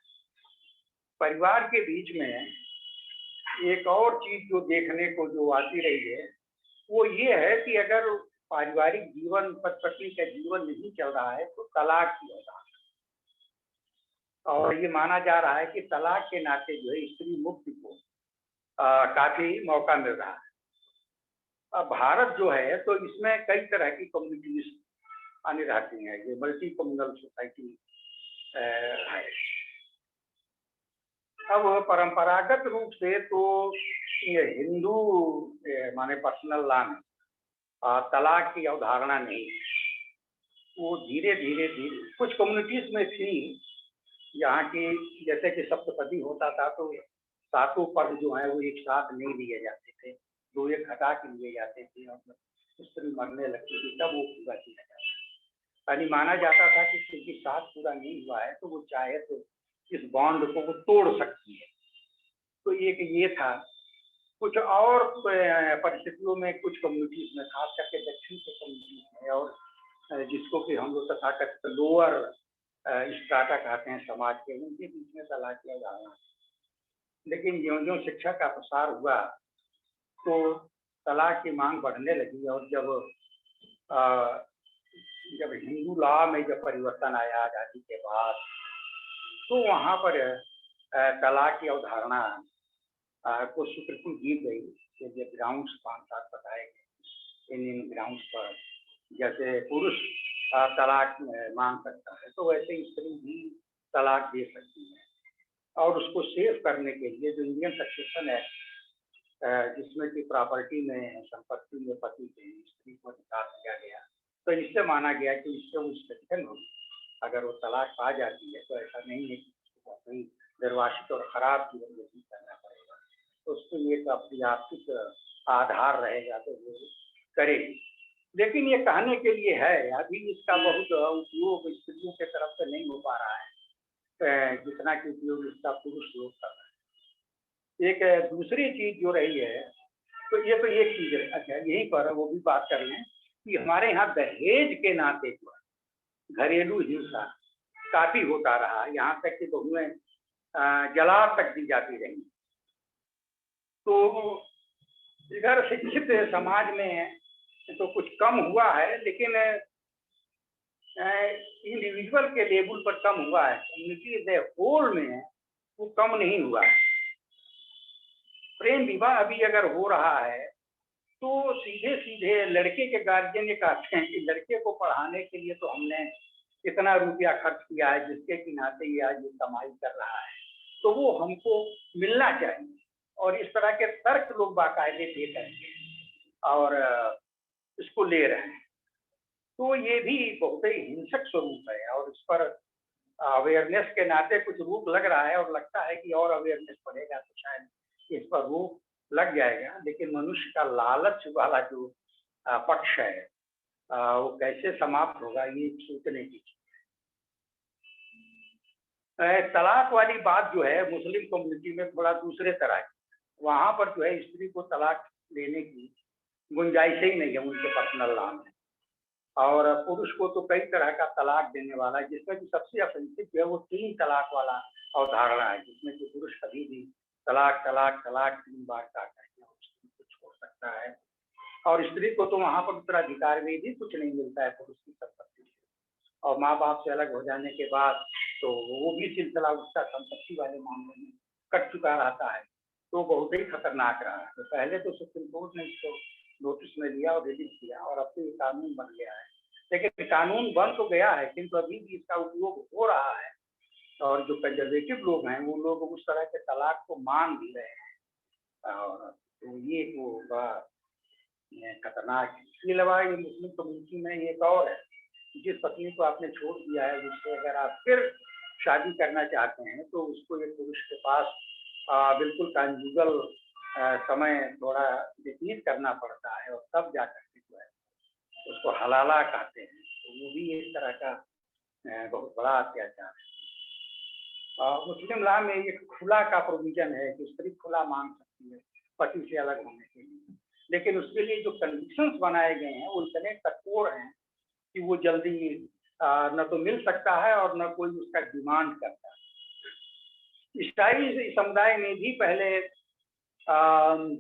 परिवार के बीच में एक और चीज जो देखने को जो आती रही है वो ये है कि अगर पारिवारिक जीवन, पति पत्नी का जीवन नहीं चल रहा है तो तलाक की होता है। और ये माना जा रहा है कि तलाक के नाते जो है स्त्री मुक्ति को काफी मौका मिल रहा है। अब भारत जो है तो इसमें कई तरह की कम्युनिटीज आने रहती हैं, ये मल्टी कम्युनल सोसाइटी है। अब परंपरागत रूप से तो ये हिंदू माने पर्सनल लॉ में तलाक की अवधारणा नहीं, वो धीरे धीरे कुछ कम्युनिटीज में थी यहाँ की, जैसे कि सप्तपदी होता था तो सातों पद जो है वो एक साथ नहीं लिए जाते थे, दो एक घटा के लिए जाते थे और स्त्री मरने लगती थी तब वो पूरा किया जाता था। यानी माना जाता था कि क्योंकि साथ पूरा नहीं हुआ है तो वो चाहे तो इस बॉन्ड को वो तोड़ सकती है। तो एक ये था। कुछ और परिस्थितियों में कुछ कम्युनिटीज में, खास करके दक्षिण के कम्युनिटीज में और जिसको कि हम लोग तथाकथित लोअर स्ट्राटा कहते हैं समाज के, उनके बीच में तलाक किया जाना। लेकिन ज्यों ज्यों शिक्षा का प्रसार हुआ तो तलाक की मांग बढ़ने लगी और जब हिंदू लॉ में जब परिवर्तन आया आजादी के बाद तो वहाँ पर तलाक की अवधारणा को स्वीकृति दी गई कि ग्राउंड्स 5-7 बताए गए। इन ग्राउंड्स पर जैसे पुरुष तलाक मांग सकता है तो वैसे स्त्री भी तलाक दे सकती है। और उसको सेव करने के लिए जो इंडियन सक्सेशन एक्ट जिसमें कि प्रॉपर्टी में, संपत्ति में पति के स्त्री को अधिकार दिया गया, तो इससे माना गया कि इससे वो स्ट्रेंथन होगी। अगर वो तलाक पा जाती है तो ऐसा नहीं है कि उसको कोई निर्वासित और खराब जीवन व्यतीत करना पड़ेगा, तो उसको एक आर्थिक आधार रहेगा तो वो करेगी। लेकिन ये कहने के लिए है, अभी इसका बहुत उपयोग स्त्रियों के तरफ से नहीं हो पा रहा है जितना कि उपयोग इसका पुरुष लोग कर रहे हैं। एक दूसरी चीज जो रही है तो ये तो एक चीज है। अच्छा, यहीं पर वो भी बात कर लें कि हमारे यहाँ दहेज के नाते जो घरेलू हिंसा काफी होता रहा, यहाँ तक कि बहुएं जला तक दी जाती रही। तो इधर शिक्षित समाज में तो कुछ कम हुआ है, लेकिन इंडिविजुअल के लेवल पर कम हुआ है, कम्युनिटी एज ए होल में वो कम नहीं हुआ है। प्रेम विवाह अभी अगर हो रहा है तो सीधे सीधे लड़के के गार्जियन ये कहते हैं कि लड़के को पढ़ाने के लिए तो हमने इतना रुपया खर्च किया है जिसके कि नाते ये आज ये कमाई कर रहा है तो वो हमको मिलना चाहिए। और इस तरह के तर्क लोग बाकायदे दे करके और इसको ले रहे हैं। तो ये भी बहुत ही हिंसक स्वरूप है और इस पर अवेयरनेस के नाते कुछ रूप लग रहा है और लगता है कि और अवेयरनेस बढ़ेगा तो शायद इस पर रूप लग जाएगा। लेकिन मनुष्य का लालच वाला जो पक्ष है वो कैसे समाप्त होगा ये सोचने की चीज है। तलाक वाली बात जो है मुस्लिम कम्युनिटी में थोड़ा दूसरे तरह की, वहां पर जो है स्त्री को तलाक देने की गुंजाइश ही नहीं है उनके पर्सनल लॉ में। और पुरुष को तो कई तरह का तलाक देने वाला है, जिसमें कि सबसे ऑफेंसिव जो है वो 3 तलाक वाला अवधारणा है, जिसमें कि पुरुष कभी भी तलाक तलाक तलाक 3 बार का करके स्त्री को छोड़ सकता है। और स्त्री को तो वहां पर उत्तराधिकार में भी कुछ नहीं मिलता है पुरुष की संपत्ति से, और माँ बाप से अलग हो जाने के बाद तो वो भी सिलसिला उसका संपत्ति वाले मामले में कट चुका रहता है। तो बहुत ही खतरनाक रहा है। तो पहले तो सुप्रीम कोर्ट ने इसको नोटिस में लिया और रिलीज किया और अब तो ये कानून बन गया है। लेकिन कानून बन तो गया है किंतु अभी भी इसका उपयोग हो रहा है और जो कंजर्वेटिव लोग हैं वो लोग उस तरह के तलाक को मान भी रहे हैं। और तो ये वो बड़ा खतरनाक है। इसके अलावा ये मुस्लिम कम्युनिटी में एक और है, जिस पत्नी को आपने छोड़ दिया है उससे अगर आप फिर शादी करना चाहते हैं तो उसको एक पुरुष के पास बिल्कुल कंजुगल समय थोड़ा व्यतीत करना पड़ता है और तब जा करके जो है उसको हलाला कहते हैं। तो वो भी एक तरह का बहुत बड़ा अत्याचार है। मुस्लिम लॉ में एक खुला का प्रोविजन है कि स्त्री खुला मांग सकती है पति से अलग होने के लिए, लेकिन उसके लिए जो कंडीशंस बनाए गए हैं वो इतने कठोर हैं कि वो जल्दी न तो मिल सकता है और न कोई उसका डिमांड करता है। ईसाई समुदाय ने भी पहले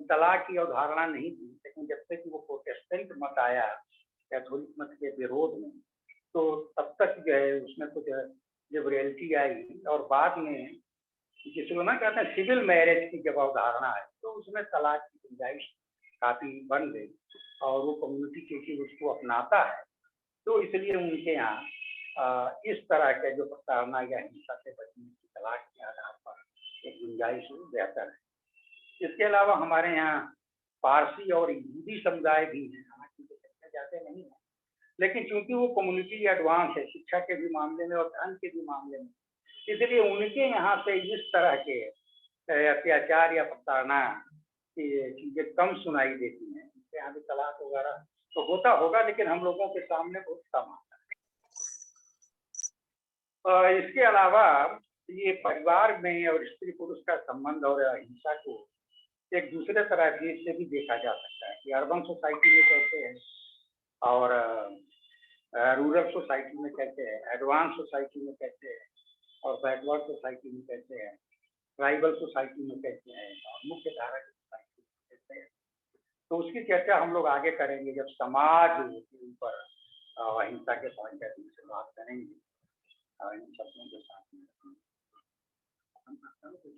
तलाक की अवधारणा नहीं थी, लेकिन जब से कि वो प्रोटेस्टेंट मत आया कैथोलिक मत के विरोध में, तो तब तक जो है उसमें कुछ लिबरलिटी आई और बाद में जिसको ना कहते हैं सिविल मैरिज की जब अवधारणा आई तो उसमें तलाक की गुंजाइश काफी बन गई और वो कम्युनिटी क्योंकि उसको अपनाता है, तो इसलिए उनके यहाँ इस तरह के जो प्रताड़ना या हिंसा से बचने की तलाक के आधार पर एक गुंजाइश बेहतर है। इसके अलावा हमारे यहाँ पारसी और यहूदी समुदाय भी हैं, हालांकि देखने जाते नहीं है, लेकिन चूंकि वो कम्युनिटी एडवांस है शिक्षा के भी मामले में और धन के भी मामले में, इसलिए उनके यहाँ से इस तरह के अत्याचार या प्रताड़ना की चीजें कम सुनाई देती हैं। उनके यहाँ भी तलाक वगैरह तो होता होगा, लेकिन हम लोगों के सामने बहुत कम आता है। इसके अलावा ये परिवार में और स्त्री पुरुष का संबंध और हिंसा को एक दूसरे तरह से भी देखा जा सकता है कि अर्बन सोसाइटी में कैसे है और रूरल सोसाइटी में कैसे है, एडवांस सोसाइटी में कैसे है और बैकवर्ड सोसाइटी में कैसे है, ट्राइबल सोसाइटी में कैसे है और मुख्य धारा की सोसाइटी में कैसे है। तो उसकी चर्चा हम लोग आगे करेंगे जब समाज के ऊपर अहिंसा के पॉइंट ऑफ व्यू से बात करेंगे इन शब्दों के साथ में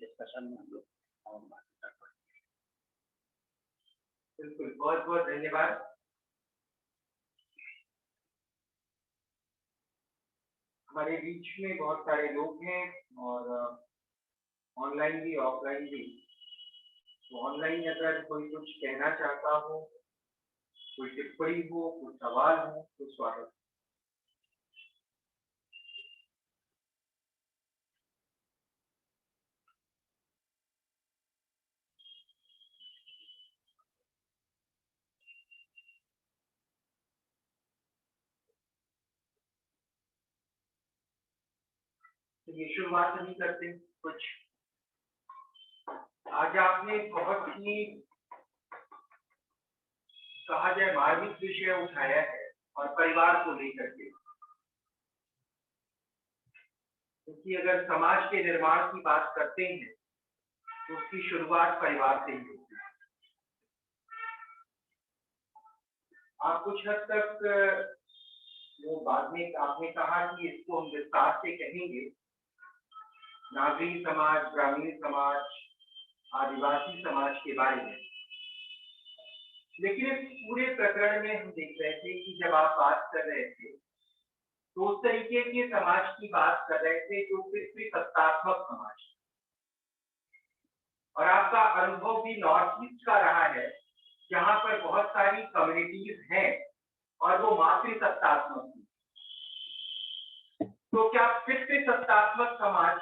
डिस्कशन में हम लोग और बात कर पाएंगे। बिल्कुल, बहुत बहुत धन्यवाद। हमारे बीच में बहुत सारे लोग हैं और ऑनलाइन भी ऑफलाइन भी। तो ऑनलाइन अगर कोई कुछ कहना चाहता हो, कोई टिप्पणी हो, कोई सवाल हो तो स्वागत। तो ये शुरुआत नहीं करते कुछ। आज आपने बहुत ही कहा जाए मार्मिक विषय उठाया है और परिवार को लेकर के, क्योंकि अगर समाज के निर्माण की बात करते हैं तो उसकी शुरुआत परिवार से ही होती है। आप कुछ हद तक वो बाद में आपने कहा कि इसको हम विस्तार से कहेंगे, नागरिक समाज, ग्रामीण समाज, आदिवासी समाज के बारे में। लेकिन इस पूरे प्रकरण में हम देख रहे थे कि जब आप बात कर रहे थे तो उस तरीके के समाज की बात कर रहे थे जो पितृसत्तात्मक समाज, और आपका अनुभव भी नॉर्थ ईस्ट का रहा है जहां पर बहुत सारी कम्युनिटीज हैं और वो मातृसत्तात्मक हैं। तो क्या पितृसत्तात्मक समाज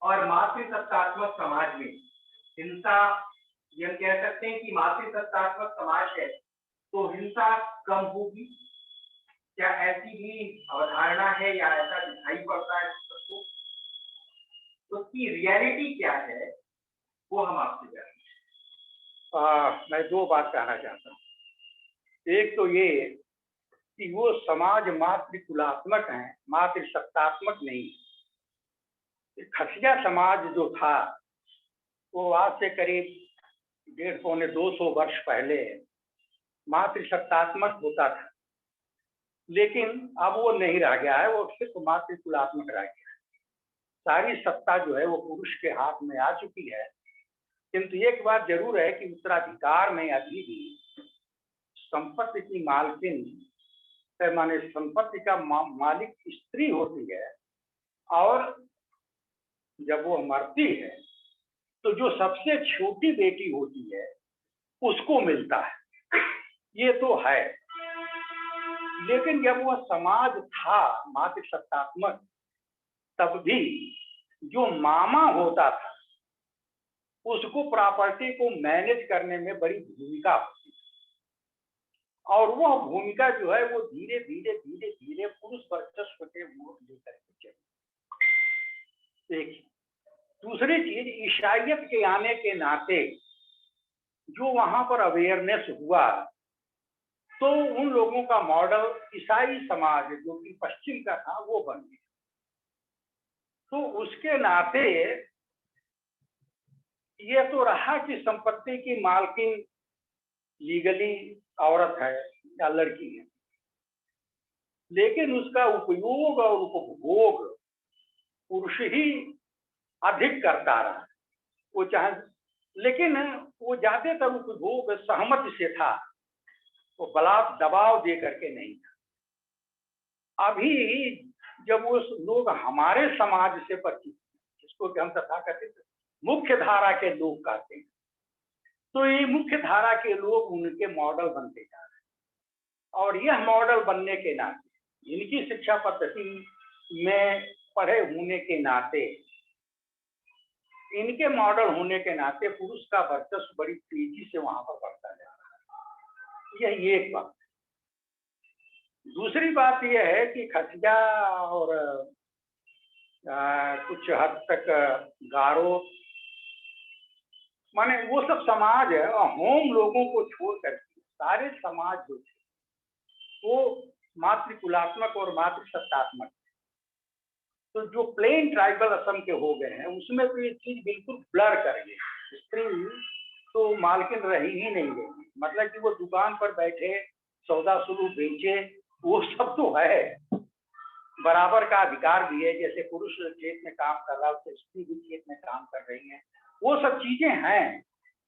और मातृसत्तात्मक समाज में हिंसा, ये हम कह सकते हैं कि मातृसत्तात्मक समाज है तो हिंसा कम होगी? क्या ऐसी भी अवधारणा है या ऐसा दिखाई पड़ता है सबको? तो उसकी रियलिटी क्या है वो हम आपसे जानेंगे। मैं दो बात कहना चाहता हूँ। एक तो ये कि वो समाज मातृकुलात्मक है, मातृसत्तात्मक नहीं। खसिया समाज जो था वो आज से करीब 150-200 वर्ष पहले मातृसत्तात्मक होता था, लेकिन अब वो नहीं रह गया है, वो सिर्फ मातृकुलात्मक रह गया है। सारी सत्ता जो है वो पुरुष के हाथ में आ चुकी है। किंतु एक बात जरूर है कि उत्तराधिकार में अभी भी संपत्ति की मालकिन माने संपत्ति का मालिक स्त्री होती है, और जब वो मरती है तो जो सबसे छोटी बेटी होती है उसको मिलता है, ये तो है। लेकिन जब वह समाज था मातृसत्तात्मक, तब भी जो मामा होता था उसको प्रॉपर्टी को मैनेज करने में बड़ी भूमिका होती है, और वह भूमिका जो है वो धीरे धीरे धीरे धीरे पुरुष वर्चस्व के वोट लेकर के चली। एक दूसरी चीज, ईसाइयत के आने के नाते जो वहां पर अवेयरनेस हुआ, तो उन लोगों का मॉडल ईसाई समाज जो कि पश्चिम का था वो बन गया। तो उसके नाते ये तो रहा कि संपत्ति की मालकिन लीगली औरत है या लड़की है, लेकिन उसका उपयोग और उपभोग पुरुष ही अधिक करता रहा। वो चाहे, लेकिन वो ज्यादातर उपभोग सहमति से था, वो बलात् दबाव दे करके नहीं था। अभी जब वो लोग हमारे समाज से परिचित, जिसको कि हम तथाकथित मुख्य धारा के लोग कहते हैं, तो ये मुख्य धारा के लोग उनके मॉडल बनते जा रहे हैं। और यह मॉडल बनने के नाते, इनकी शिक्षा पद्धति में पढ़े होने के नाते, इनके मॉडल होने के नाते पुरुष का वर्चस्व बड़ी तेजी से वहां पर बढ़ता जा रहा है। यह एक बात। दूसरी बात यह है कि खसिया और कुछ हद तक गारो, माने वो सब समाज है, होम लोगों को छोड़ करके सारे समाज जो थे वो मातृकुलात्मक और मातृसत्तात्मक। तो जो प्लेन ट्राइबल असम के हो गए हैं उसमें तो ये चीज बिल्कुल ब्लर कर गई। स्त्री तो मालकिन रही ही नहीं गई, मतलब कि वो दुकान पर बैठे सौदा सुलू बेचे, वो सब तो है। बराबर का अधिकार भी है, जैसे पुरुष खेत में काम कर रहा है तो स्त्री भी खेत में काम कर रही है, वो सब चीजें हैं।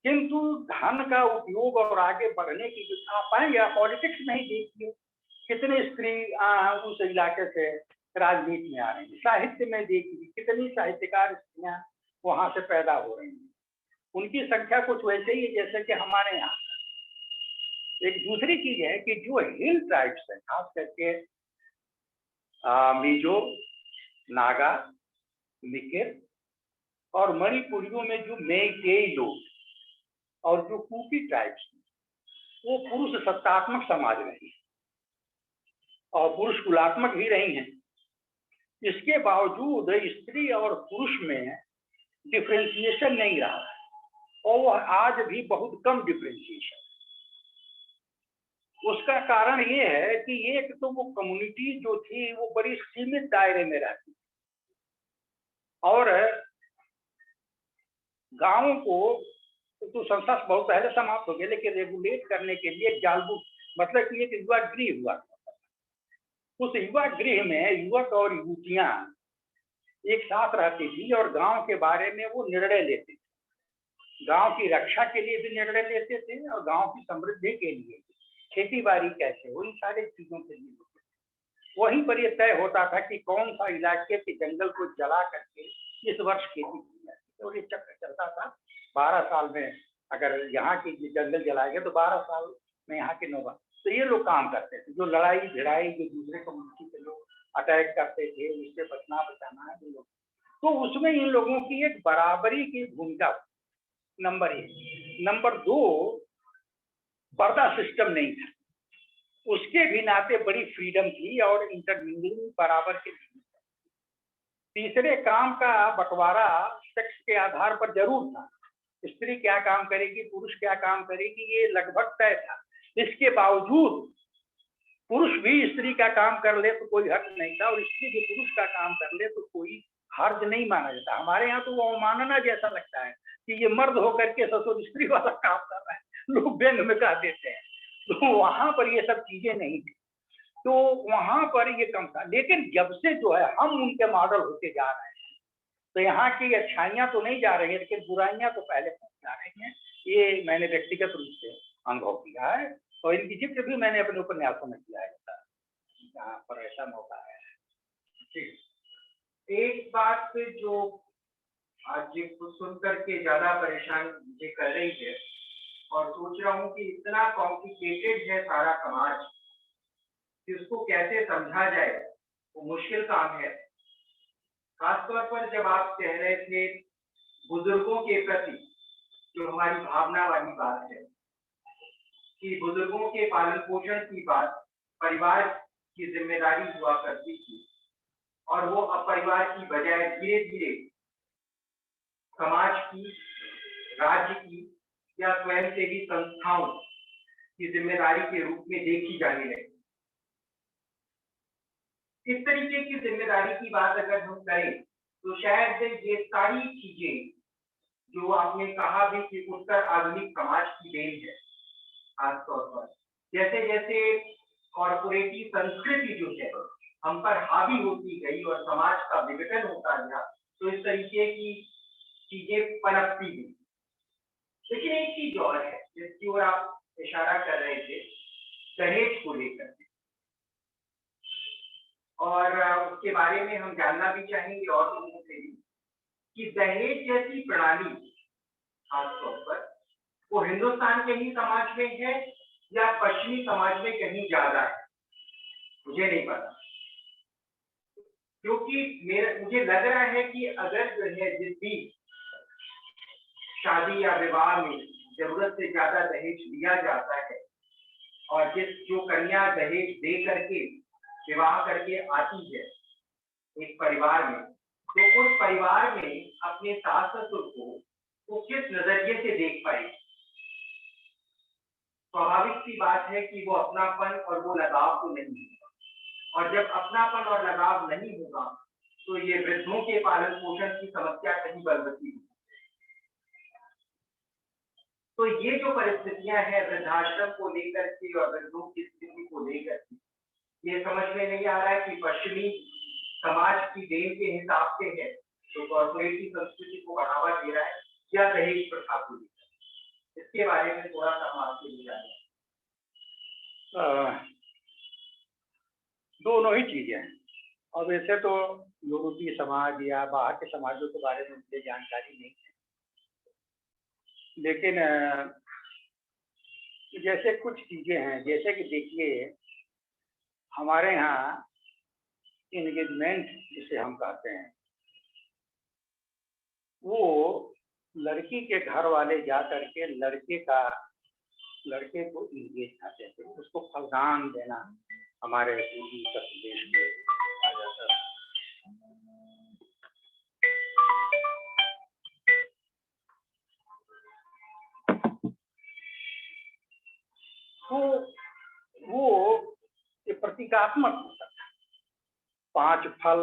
किंतु धन का उपयोग और आगे बढ़ने की जो आप पाएंगे, पॉलिटिक्स में ही देखिए कितने स्त्री उस इलाके से राजनीति में आ रही है। साहित्य में देखिए कितनी साहित्यकार स्त्रियां वहां से पैदा हो रही हैं, उनकी संख्या कुछ वैसे ही है जैसे कि हमारे यहाँ। एक दूसरी चीज है कि जो हिल ट्राइब्स है, खास करके मिजो, नागा, मिकिर और मणिपुरियों में जो मेइतेई लोग और जो कुकी ट्राइब्स, वो पुरुष सत्तात्मक समाज रही और पुरुष कुलात्मक भी रही हैं। इसके बावजूद स्त्री और पुरुष में डिफ्रेंशिएशन नहीं रहा है, और वह आज भी बहुत कम डिफ्रेंशिएशन। उसका कारण ये है कि एक तो वो कम्युनिटी जो थी वो बड़ी सीमित दायरे में रहती थी, और गांवों को तो संस्था बहुत पहले समाप्त हो गया, लेकिन रेगुलेट करने के लिए जालबू, मतलब कि एक युवा गृह हुआ। उस युवा गृह में युवक और युवतियां एक साथ रहती थी और गांव के बारे में वो निर्णय लेते थे। गांव की रक्षा के लिए भी निर्णय लेते थे और गांव की समृद्धि के लिए, खेती बाड़ी कैसे हो, इन सारी चीजों के लिए वहीं पर यह तय होता था कि कौन सा इलाके के जंगल को जला करके इस वर्ष खेती की जाती। और ये चक्र चलता था 12 साल में, अगर यहाँ की जंगल जलाएंगे तो 12 साल में यहाँ के 9। तो ये लोग काम करते थे, जो लड़ाई भिड़ाई जो दूसरे कम्युनिटी के लोग अटैक करते थे, उससे बचना बचाना है लोग, तो उसमें इन लोगों की एक बराबरी की भूमिका, नंबर 1। नंबर 2, पर्दा सिस्टम नहीं था, उसके भी नाते बड़ी फ्रीडम थी और इंटरमिंगलिंग बराबर के। तीसरे, काम का बंटवारा सेक्स के आधार पर जरूर था, स्त्री क्या काम करेगी पुरुष क्या काम करेगी ये लगभग तय था। इसके बावजूद पुरुष भी स्त्री का काम कर ले तो कोई हर्ज नहीं था, और स्त्री भी पुरुष का काम कर ले तो कोई हर्ज नहीं माना जाता। हमारे यहाँ तो वो अवमानना जैसा लगता है कि ये मर्द होकर के ससुर स्त्री वाला काम कर रहा है, लोग व्यंग में कह देते हैं। तो वहां पर ये सब चीजें नहीं थी, तो वहां पर ये कम था। लेकिन जब से जो है हम उनके मॉडल होते जा रहे हैं, तो यहाँ की अच्छाइयां तो नहीं जा रही है, लेकिन बुराइयां तो पहले पहुंच जा रही हैं। ये मैंने व्यक्तिगत रूप से अनुभव किया है, और इनकी जिक्र भी मैंने अपने उपन्यासों में किया है जहाँ पर ऐसा मौका है। एक बात जो आज सुन करके ज्यादा परेशान मुझे कर रही है, और सोच रहा हूँ कि इतना कॉम्प्लिकेटेड है सारा समाज कि उसको कैसे समझा जाए, वो मुश्किल काम है। खासतौर पर जब आप कह रहे थे बुजुर्गों के प्रति जो हमारी भावना वाली बात है, कि बुजुर्गों के पालन पोषण की बात परिवार की जिम्मेदारी हुआ करती थी, और वो अब परिवार की बजाय धीरे धीरे समाज की, राज्य की या स्वयंसेवी संस्थाओं की जिम्मेदारी के रूप में देखी जाने लगी। इस तरीके की जिम्मेदारी की बात अगर हम करें तो शायद ये सारी चीजें जो आपने कहा भी कि उत्तर आधुनिक समाज की देन है, खासतौर पर जैसे जैसे कॉर्पोरेटिव संस्कृति जो है हम पर हावी होती गई और समाज का विघटन होता गया, तो इस तरीके की चीजें पनपती गई। लेकिन एक चीज और है जिसकी ओर आप इशारा कर रहे थे, दहेज को लेकर, और उसके बारे में हम जानना भी चाहेंगे और लोगों से भी कि दहेज जैसी प्रणाली खासतौर पर वो हिंदुस्तान के ही समाज में है या पश्चिमी समाज में कहीं ज्यादा है, मुझे नहीं पता। क्योंकि मुझे लग रहा है कि अगर जो है जिस भी शादी या विवाह में जरूरत से ज्यादा दहेज लिया जाता है और जो कन्या दहेज दे करके विवाह करके आती है एक परिवार में, तो उस परिवार में अपने सास ससुर को वो किस नजरिए से देख पाएगी। स्वाभाविक सी बात है कि वो अपनापन और वो लगाव तो नहीं होगा, और जब अपनापन और लगाव नहीं होगा तो ये वृद्धों के पालन पोषण की समस्या कहीं बलवती होगी। तो ये जो परिस्थितियां हैं वृद्धाश्रम को लेकर के और वृद्धों की स्थिति को लेकर के, ये समझ में नहीं आ रहा है कि पश्चिमी समाज की देन के हिसाब से है तो कॉर्पोरेटिव संस्कृति को बढ़ावा दे रहा है या दहेज प्रथा को लेकर। इसके बारे में थोड़ा सा हम आपसे ले जाएंगे। दोनों ही चीजें हैं। और वैसे तो यूरोपीय समाज या बाहर के समाजों के बारे में मुझे जानकारी नहीं है, लेकिन जैसे कुछ चीजें हैं, जैसे कि देखिए हमारे यहाँ एंगेजमेंट जिसे हम कहते हैं, वो लड़की के घर वाले जा करके लड़के को इंगेज करते थे, उसको फलदान देना हमारे पूर्वी उत्तर प्रदेश में आ जाता है। तो वो प्रतीकात्मक होता था। 5 फल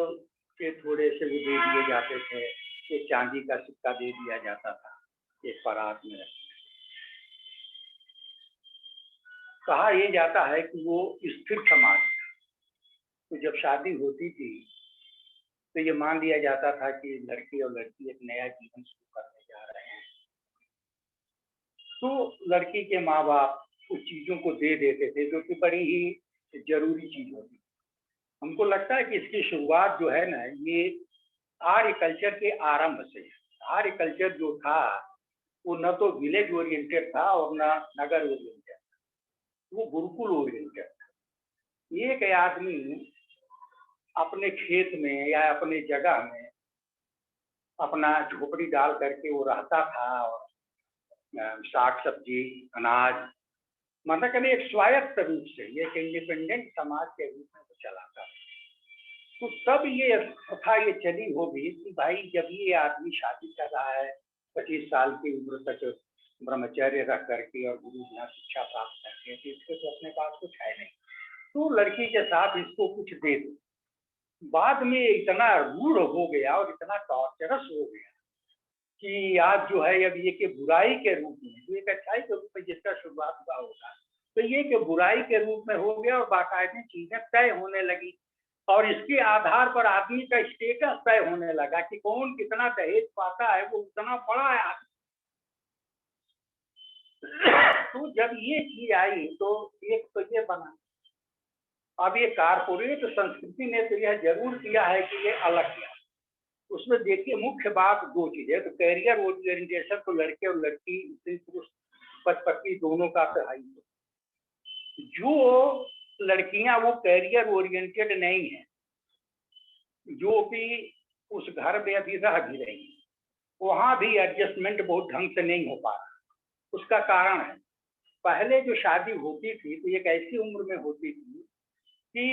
के थोड़े से वो दे दिए जाते थे, एक चांदी का सिक्का दे दिया जाता था एक परात में। कहा यह जाता है कि वो स्थिर समाज था, तो जब शादी होती थी तो ये मान लिया जाता था कि लड़की और लड़की एक नया जीवन शुरू करने जा रहे हैं। तो लड़की के माँ बाप कुछ चीजों को दे देते थे जो कि बड़ी ही जरूरी चीज होती। हमको लगता है कि इसकी शुरुआत जो है ना, ये आर्य कल्चर के आरंभ से। आर्य कल्चर जो था वो न तो विलेज ओरिएंटेड था और न नगर ओरिएंटेड, वो गुरुकुल ओरिएंटेड था। एक आदमी अपने खेत में या अपने जगह में अपना झोपड़ी डाल करके वो रहता था और साग सब्जी अनाज मतलब कभी एक स्वायत्त रूप से, एक इंडिपेंडेंट समाज के रूप में वो चलाता। तो तब ये प्रथा ये चली होगी कि भाई जब ये आदमी शादी कर रहा है 25 साल की उम्र तक ब्रह्मचर्य रख करके और गुरु बिना शिक्षा प्राप्त करके, तो इसके तो अपने पास कुछ है नहीं, तो लड़की के साथ इसको कुछ दे दो। बाद में इतना रूढ़ हो गया और इतना टॉर्चरस हो गया कि आज जो है अब ये कि बुराई के रूप में, जो एक अच्छाई के रूप में जिसका शुरुआत हुआ होगा, तो ये कि बुराई के रूप में हो गया और बाकायदे चीजें तय होने लगी और इसके आधार पर आदमी का स्टेटस तय होने लगा कि कौन कितना दहेज पाता है वो उतना बड़ा है आदमी। तो जब ये चीज आई तो एक तो ये बना। अब ये कारपोरेट संस्कृति ने तो यह जरूर किया है कि ये अलग किया। उसमें देखिए मुख्य बात 2 चीजें, तो कैरियर ओरिएंटेशन, तो लड़के और लड़की स्त्री पुरुष पति दोनों का तो है। जो लड़कियां वो कैरियर ओरिएंटेड नहीं है, जो भी उस घर में अभी रह भी रही, वहां भी एडजस्टमेंट बहुत ढंग से नहीं हो पा रहा। उसका कारण है पहले जो शादी होती थी तो एक ऐसी उम्र में होती थी कि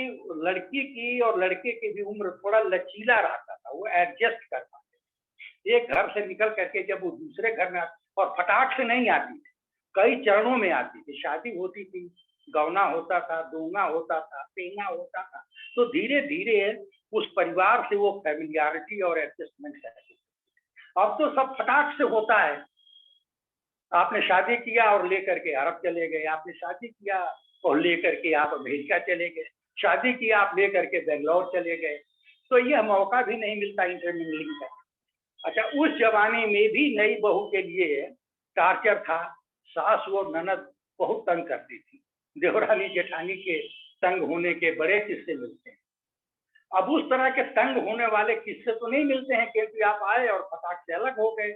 लड़की की और लड़के की भी उम्र थोड़ा लचीला रहता था, वो एडजस्ट कर पाते। एक घर से निकल करके जब वो दूसरे घर में और फटाक से नहीं आती थी, कई चरणों में आती थी। शादी होती थी, गौना होता था, दूंगा होता था, पेंगा होता था, तो धीरे धीरे उस परिवार से वो फैमिलियरिटी और एडजस्टमेंट करती। अब तो सब फटाक से होता है। आपने शादी किया और लेकर के अरब चले गए, आपने शादी किया और लेकर के आप अमेरिका चले गए, शादी किया आप लेकर के बेंगलोर चले गए, तो यह मौका भी नहीं मिलता इंटरमिंगलिंग का। अच्छा, उस जमाने में भी नई बहू के लिए टार्चर था। सास और ननद बहुत तंग करती थी। देवरानी जेठानी के तंग होने के बड़े किस्से मिलते हैं। अब उस तरह के तंग होने वाले किस्से तो नहीं मिलते हैं, क्योंकि आप आए और फटाक से अलग हो गए।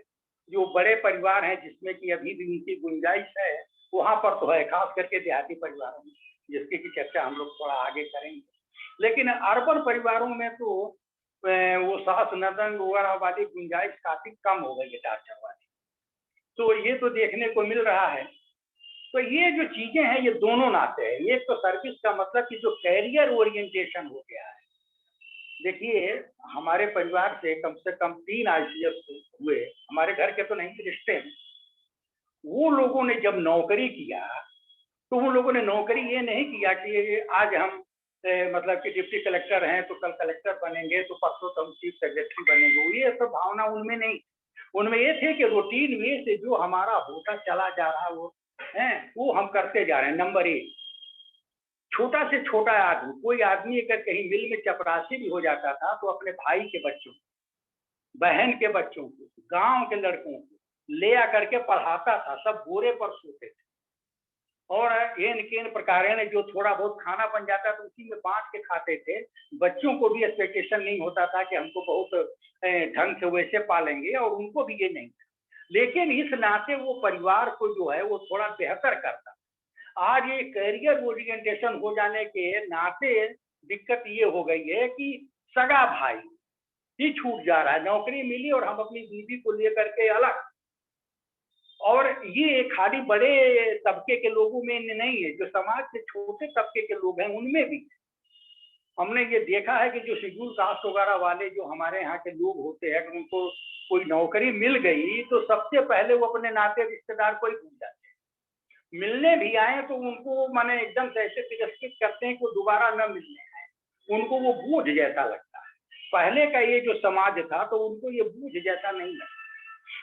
जो बड़े परिवार हैं जिसमें कि अभी भी उनकी गुंजाइश है, वहां पर तो है, खास करके देहाती परिवारों में, जिसकी की चर्चा हम लोग थोड़ा आगे करेंगे। लेकिन अर्बन परिवारों में तो वो सास ननद वगैरह वाली गुंजाइश काफी कम हो गई है, टार्चर वाली। तो ये तो देखने को मिल रहा है। तो ये जो चीजें हैं, ये दोनों नाते हैं। एक तो सर्विस का मतलब कि जो कैरियर ओरिएंटेशन हो गया है। देखिए, हमारे परिवार से कम 3 ICS हुए, हमारे घर के तो नहीं, रिश्ते में। वो लोगों ने जब नौकरी किया, तो उन लोगों ने नौकरी ये नहीं किया कि आज हम मतलब कि डिप्टी कलेक्टर हैं तो कल कलेक्टर बनेंगे, तो परसों तो हम चीफ सेक्रेटरी बनेंगे। ये सब भावना उनमें नहीं। उनमें ये थे कि रूटीन में से जो हमारा होता चला जा रहा वो हम करते जा रहे हैं। नंबर 1, छोटा से छोटा आदमी, कोई आदमी अगर कहीं मिल में चपरासी भी हो जाता था तो अपने भाई के बच्चों, बहन के बच्चों को, गांव के लड़कों को ले आकर के पढ़ाता था। सब बोरे पर सोते थे, और इन प्रकार ने जो थोड़ा बहुत खाना बन जाता तो उसी में बांट के खाते थे। बच्चों को भी एक्सपेक्टेशन नहीं होता था कि हमको बहुत ढंग से वैसे पालेंगे, और उनको भी ये नहीं था। लेकिन इस नाते वो परिवार को जो है वो थोड़ा बेहतर करता। आज ये कैरियर ओरिएंटेशन हो जाने के नाते दिक्कत ये हो गई है कि सगा भाई ही छूट जा रहा है। नौकरी मिली और हम अपनी बीवी को लेकर के अलग। और ये खाली बड़े तबके के लोगों में नहीं है, जो समाज के छोटे तबके के लोग हैं उनमें भी हमने ये देखा है कि जो शेड्यूल कास्ट वगैरह वाले जो हमारे यहाँ के लोग होते हैं, उनको कोई नौकरी मिल गई तो सबसे पहले वो अपने नाते रिश्तेदार को ही भूल जाते हैं। मिलने भी आए तो उनको माने एकदम से ऐसे तिरस्कृत करते हैं कि दोबारा न मिलने आए। उनको वो बोझ जैसा लगता है। पहले का ये जो समाज था तो उनको ये बोझ जैसा नहीं लगता।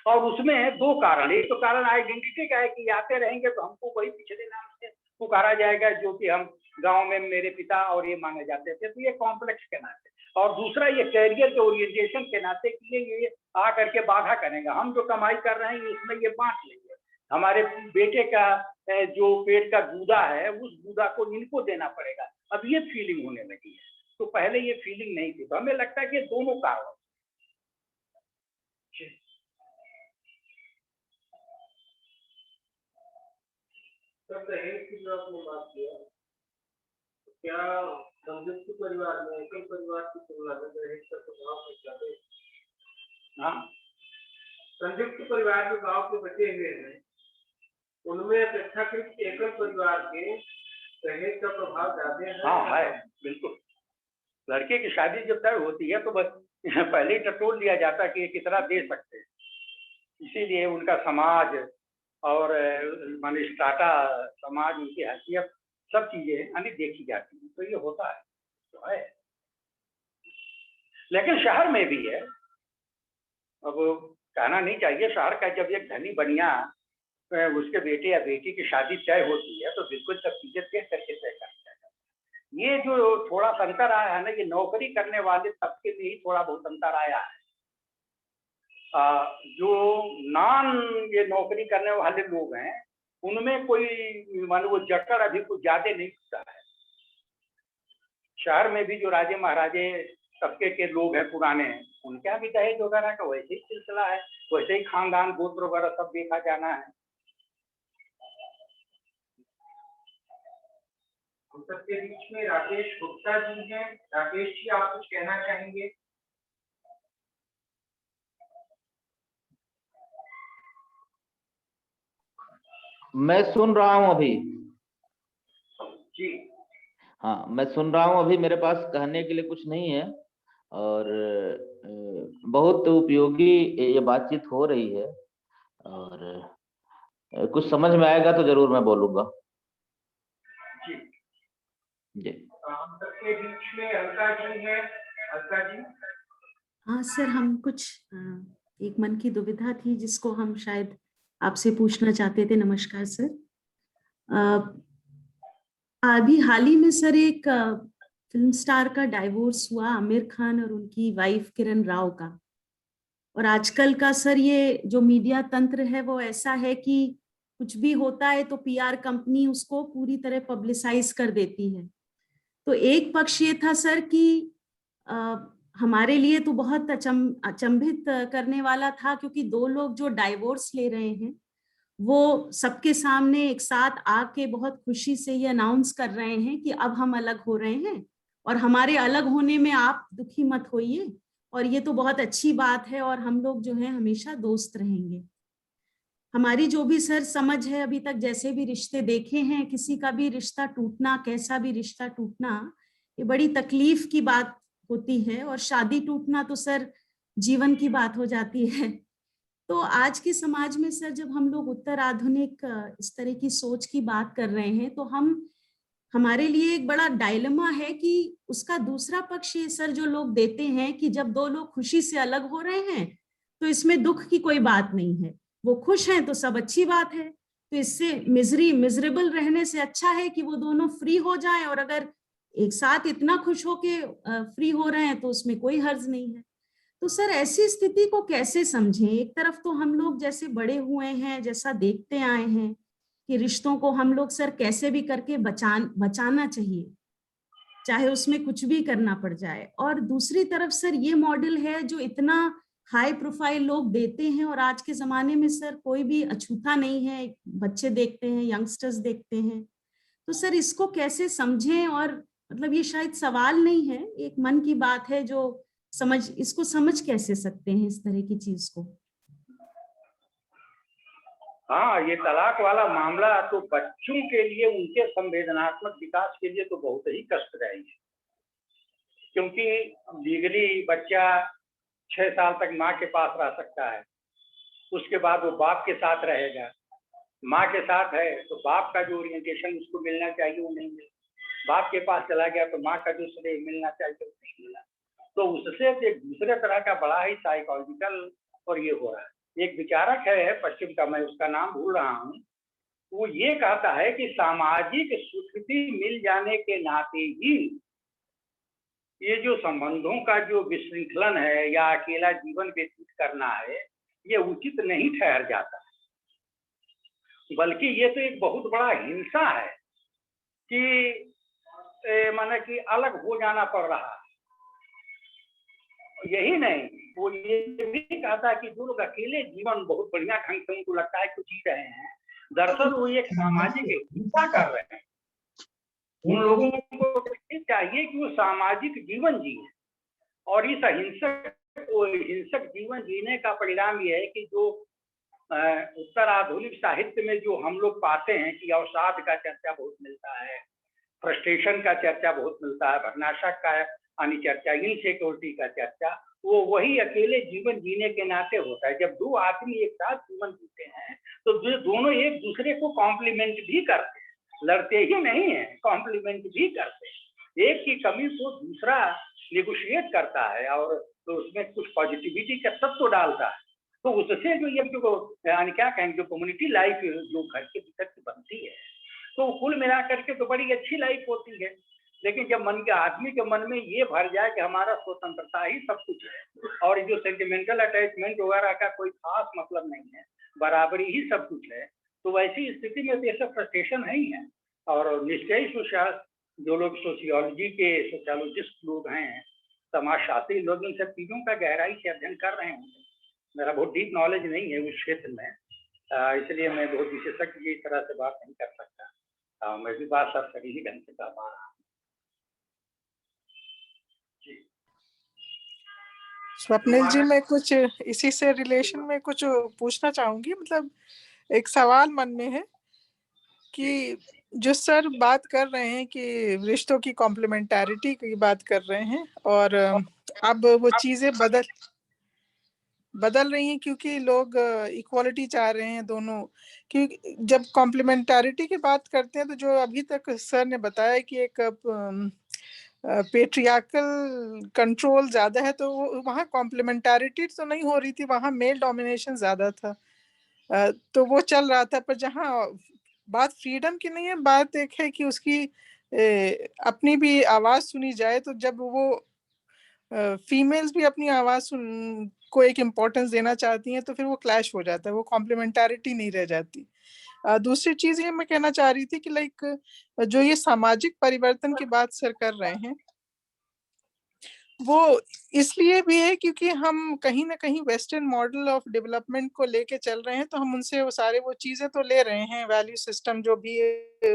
और उसमें 2 कारण। एक तो कारण आइडेंटिटी का है कि आते रहेंगे तो हमको वही पिछले नाम से पुकारा जाएगा जो कि हम गांव में मेरे पिता और ये माने जाते थे, तो ये कॉम्प्लेक्स के नाते। और दूसरा ये कैरियर के ओरिएंटेशन के नाते कि ये आ करके बाधा करेगा। हम जो कमाई कर रहे हैं उसमें ये बांट लेंगे। हमारे बेटे का जो पेट का गूदा है उस गूदा को इनको देना पड़ेगा। अब ये फीलिंग होने लगी है, तो पहले ये फीलिंग नहीं थी। तो हमें लगता है कि दोनों कारण। सर, दहेज की जो आपने बात किया, क्या संयुक्त परिवार में एकल परिवार की तुलना में दहेज का प्रभाव ज्यादा है? हाँ, संयुक्त परिवार जो गांव के बचे हुए हैं उनमें अपेक्षाकृत एकल परिवार के दहेज का प्रभाव ज्यादा है। हाँ है, बिल्कुल। लड़के की शादी जब तय होती है तो बस पहले ही टटोल लिया जाता है कि ये कितना दे सकते हैं। इसीलिए उनका समाज और माने स्टाटा समाज, उनकी हैसियत, सब चीजें यानी देखी जाती हैं। तो ये होता है, तो है। लेकिन शहर में भी है। अब कहना नहीं चाहिए, शहर का जब एक धनी बनिया उसके बेटे या बेटी की शादी तय होती है तो बिल्कुल सब चीजें देख करके तय करते हैं। ये जो थोड़ा सा अंतर आया है ना, ये नौकरी करने वाले तबके में ही थोड़ा बहुत अंतर आया है। जो ये नौकरी करने वाले लोग हैं उनमें कोई मान लो वो जटर अभी कुछ ज्यादा नहीं होता है। शहर में भी जो राजे महाराजे तबके के लोग हैं पुराने, उनके यहाँ भी दहेज वगैरह का वैसे ही सिलसिला है, वैसे ही खानदान गोत्र वगैरह सब देखा जाना है। हम सबके बीच में राकेश गुप्ता जी हैं। राकेश जी, आप कुछ कहना चाहेंगे? मैं सुन रहा हूं अभी जी। हाँ, मैं सुन रहा हूं अभी। मेरे पास कहने के लिए कुछ नहीं है, और बहुत उपयोगी ये बातचीत हो रही है। और कुछ समझ में आएगा तो जरूर मैं बोलूंगा। जी जी हम सबके बीच में अलका जी हैं। अलका जी। हाँ सर, हम कुछ एक मन की दुविधा थी जिसको हम शायद आपसे पूछना चाहते थे। नमस्कार सर। अभी हाल ही में सर एक फिल्म स्टार का डाइवोर्स हुआ, आमिर खान और उनकी वाइफ किरण राव का। और आजकल का सर ये जो मीडिया तंत्र है वो ऐसा है कि कुछ भी होता है तो पीआर कंपनी उसको पूरी तरह पब्लिसाइज कर देती है। तो एक पक्ष ये था सर कि हमारे लिए तो बहुत अचंभित करने वाला था, क्योंकि दो लोग जो डाइवोर्स ले रहे हैं वो सबके सामने एक साथ आके बहुत खुशी से ये अनाउंस कर रहे हैं कि अब हम अलग हो रहे हैं और हमारे अलग होने में आप दुखी मत होइए, और ये तो बहुत अच्छी बात है और हम लोग जो है हमेशा दोस्त रहेंगे। हमारी जो भी सर समझ है अभी तक, जैसे भी रिश्ते देखे हैं, किसी का भी रिश्ता टूटना, कैसा भी रिश्ता टूटना, ये बड़ी तकलीफ की बात होती है। और शादी टूटना तो सर जीवन की बात हो जाती है। तो आज के समाज में सर जब हम लोग उत्तर आधुनिक इस तरह की सोच की बात कर रहे हैं तो हमारे लिए एक बड़ा डायलेमा है कि उसका दूसरा पक्ष ये सर जो लोग देते हैं कि जब दो लोग खुशी से अलग हो रहे हैं तो इसमें दुख की कोई बात नहीं है, वो खुश हैं तो सब अच्छी बात है। तो इससे मिजरेबल रहने से अच्छा है कि वो दोनों फ्री हो जाएं, और अगर एक साथ इतना खुश होके फ्री हो रहे हैं तो उसमें कोई हर्ज नहीं है। तो सर ऐसी स्थिति को कैसे समझें? एक तरफ तो हम लोग जैसे बड़े हुए हैं, जैसा देखते आए हैं कि रिश्तों को हम लोग सर कैसे भी करके बचाना चाहिए, चाहे उसमें कुछ भी करना पड़ जाए। और दूसरी तरफ सर ये मॉडल है जो इतना हाई प्रोफाइल लोग देते हैं, और आज के जमाने में सर कोई भी अछूता नहीं है, बच्चे देखते हैं, यंगस्टर्स देखते हैं। तो सर इसको कैसे समझें? और मतलब ये शायद सवाल नहीं है, एक मन की बात है जो इसको समझ कैसे सकते हैं इस तरह की चीज को? हाँ, ये तलाक वाला मामला तो बच्चों के लिए, उनके संवेदनात्मक विकास के लिए तो बहुत ही कष्टदायी है, क्योंकि लीगली बच्चा 6 साल तक माँ के पास रह सकता है, उसके बाद वो बाप के साथ रहेगा। माँ के साथ है तो बाप का जो ओरिएंटेशन उसको मिलना चाहिए वो नहीं मिला, बाप के पास चला गया तो माँ का जो श्रेय मिलना चाहिए वो नहीं मिला। तो उससे एक दूसरे तरह का बड़ा ही साइकोलॉजिकल और ये हो रहा है। एक विचारक है पश्चिम का, मैं उसका नाम भूल रहा हूँ, वो ये कहता है कि सामाजिक स्वीकृति मिल जाने के नाते ही ये जो संबंधों का जो विशृंखलन है या अकेला जीवन व्यतीत करना है, ये उचित नहीं ठहर जाता, बल्कि ये तो एक बहुत बड़ा हिंसा है कि माने कि अलग हो जाना पड़ रहा है। यही नहीं, वो ये भी कहता कि जो लोग अकेले जीवन बहुत बढ़िया ढंग से उनको लगता है कुछ जी रहे हैं, दरअसल वो एक सामाजिक हिंसा कर रहे हैं। उन लोगों को चाहिए कि वो सामाजिक जीवन जिए, और इस हिंसक जीवन जीने का परिणाम ये है कि जो उत्तर आधुनिक साहित्य में जो हम लोग पाते हैं कि अवसाद का चर्चा बहुत मिलता है, फ्रस्ट्रेशन का चर्चा बहुत मिलता है, भरनाशक का यानी चर्चा, इनसिक्योरिटी का चर्चा, वो वही अकेले जीवन जीने के नाते होता है। जब दो आदमी एक साथ जीवन जीते हैं तो दोनों एक दूसरे को कॉम्प्लीमेंट भी करते हैं, लड़ते ही नहीं है, कॉम्प्लीमेंट भी करते हैं। एक की कमी को दूसरा निगोशिएट करता है और तो उसमें कुछ पॉजिटिविटी का तत्व डालता है। तो उससे जो ये जो यानी क्या कहेंगे, जो कम्युनिटी लाइफ जो घर के भीतर की बनती है, तो कुल मिलाकर के तो बड़ी अच्छी लाइफ होती है। लेकिन जब मन के आदमी के मन में ये भर जाए कि हमारा स्वतंत्रता ही सब कुछ है और जो सेंटिमेंटल अटैचमेंट वगैरह का कोई खास मतलब नहीं है, बराबरी ही सब कुछ है, तो वैसी स्थिति में ये सब फ्रस्ट्रेशन है ही है। और निश्चय जो लोग सोशियोलॉजी के सोशियोलॉजिस्ट लोग हैं, समाजशास्त्री लोग इन सब चीज़ों का गहराई से अध्ययन कर रहे होंगे। मेरा बहुत डीप नॉलेज नहीं है उस क्षेत्र में, इसलिए मैं बहुत विशेषज्ञ की तरह से बात नहीं कर सकता। मैं भी बात सब सही ही ढंग से कर पा रहा हूँ। स्वप्निल जी, मैं कुछ इसी से रिलेशन में कुछ पूछना चाहूंगी। मतलब एक सवाल मन में है कि जो सर बात कर रहे हैं कि रिश्तों की कॉम्प्लीमेंटैरिटी की बात कर रहे हैं, और अब वो चीजें बदल रही हैं क्योंकि लोग इक्वालिटी चाह रहे हैं दोनों। क्योंकि जब कॉम्प्लीमेंटारिटी की बात करते हैं तो जो अभी तक सर ने बताया कि एक पेट्रियार्कल कंट्रोल ज़्यादा है, तो वहाँ कॉम्प्लीमेंटारिटी तो नहीं हो रही थी, वहाँ मेल डोमिनेशन ज़्यादा था। तो वो चल रहा था। पर जहाँ बात फ्रीडम की नहीं है, बात एक है कि उसकी अपनी भी आवाज़ सुनी जाए। तो जब वो फीमेल्स भी अपनी आवाज़ को एक इम्पोर्टेंस देना चाहती हैं तो फिर वो क्लैश हो जाता है, वो कॉम्प्लीमेंटारिटी नहीं रह जाती। दूसरी चीज़ ये मैं कहना चाह रही थी कि लाइक जो ये सामाजिक परिवर्तन की बात सर कर रहे हैं, वो इसलिए भी है क्योंकि हम कहीं न कहीं वेस्टर्न मॉडल ऑफ डेवलपमेंट को लेके चल रहे हैं। तो हम उनसे वो सारे वो चीज़ें तो ले रहे हैं, वैल्यू सिस्टम जो भी है,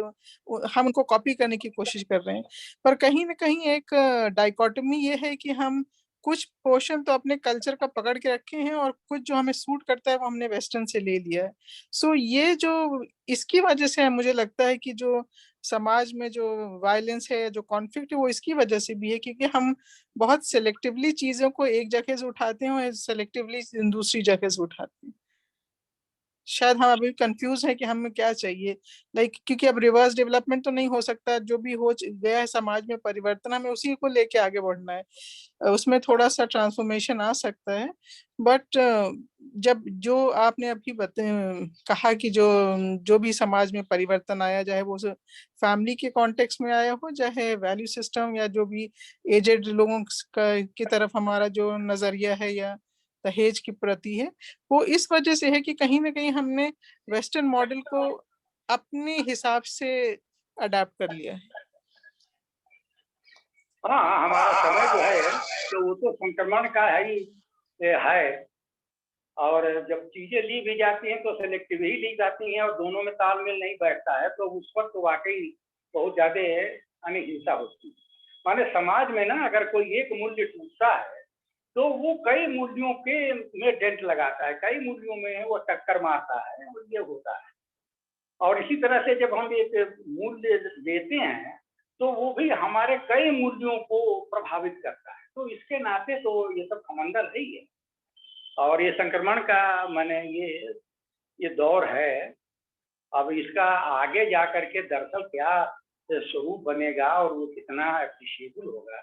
हम उनको कॉपी करने की कोशिश कर रहे हैं। पर कहीं न कहीं एक डाइकोटोमी ये है कि हम कुछ पोर्शन तो अपने कल्चर का पकड़ के रखे हैं और कुछ जो हमें सूट करता है वो हमने वेस्टर्न से ले लिया है। सो ये जो इसकी वजह से मुझे लगता है कि जो समाज में जो वायलेंस है, जो कॉन्फ्लिक्ट है, वो इसकी वजह से भी है क्योंकि हम बहुत सेलेक्टिवली चीज़ों को एक जगह से उठाते हैं और सेलेक्टिवली दूसरी जगह से उठाते हैं। शायद हम अभी कंफ्यूज हैं कि हमें क्या चाहिए, लाइक क्योंकि अब रिवर्स डेवलपमेंट तो नहीं हो सकता। जो भी हो गया है समाज में परिवर्तन, हमें उसी को लेके आगे बढ़ना है। उसमें थोड़ा सा ट्रांसफॉर्मेशन आ सकता है। बट जब जो आपने अभी कहा कि जो भी समाज में परिवर्तन आया, चाहे वो फैमिली के कॉन्टेक्स्ट में आया हो, चाहे वैल्यू सिस्टम या जो भी एजेड लोगों की तरफ हमारा जो नजरिया है या दहेज की प्रति है, वो इस वजह से है कि कहीं ना कहीं हमने वेस्टर्न मॉडल को अपने हिसाब से अडाप्ट कर लिया है। हाँ, हमारा समय जो है तो वो तो संक्रमण का है है। और जब चीजें ली भी जाती हैं तो सेलेक्टिव ही ली जाती हैं और दोनों में तालमेल नहीं बैठता है, तो उस वक्त तो वाकई बहुत ज्यादा अनिहिंसा होती है। माने समाज में ना अगर कोई एक मूल्य टूटता है तो वो कई मूल्यों के में डेंट लगाता है, कई मूल्यों में वो टक्कर मारता है और ये होता है। और इसी तरह से जब हम एक मूल्य देते हैं तो वो भी हमारे कई मूल्यों को प्रभावित करता है। तो इसके नाते तो ये सब समंदर है ही है। और ये संक्रमण का माने ये दौर है। अब इसका आगे जा करके दरअसल क्या स्वरूप बनेगा और वो कितना एप्रिशिएबल होगा,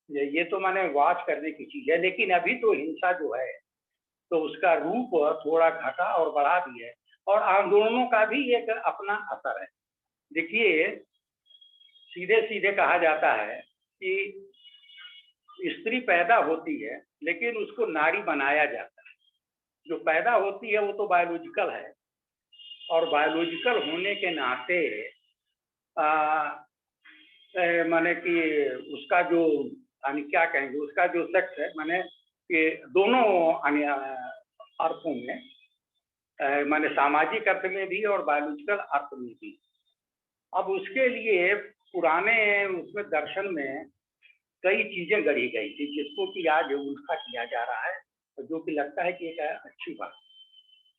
ये तो माने वॉच करने की चीज है। लेकिन अभी तो हिंसा जो है तो उसका रूप थोड़ा घटा और बढ़ा भी है और आंदोलनों का भी एक अपना असर है। देखिए, सीधे सीधे कहा जाता है कि स्त्री पैदा होती है लेकिन उसको नारी बनाया जाता है। जो पैदा होती है वो तो बायोलॉजिकल है और बायोलॉजिकल होने के नाते माने कि उसका जो यानी क्या कहेंगे, उसका जो सेक्स है माने कि दोनों अर्थों में माने सामाजिक अर्थ में भी और बायोलॉजिकल अर्थ में भी। अब उसके लिए पुराने उसमें दर्शन में कई चीजें गढ़ी गई थी जिसको कि आज उल्टा किया जा रहा है, जो कि लगता है कि एक अच्छी बात।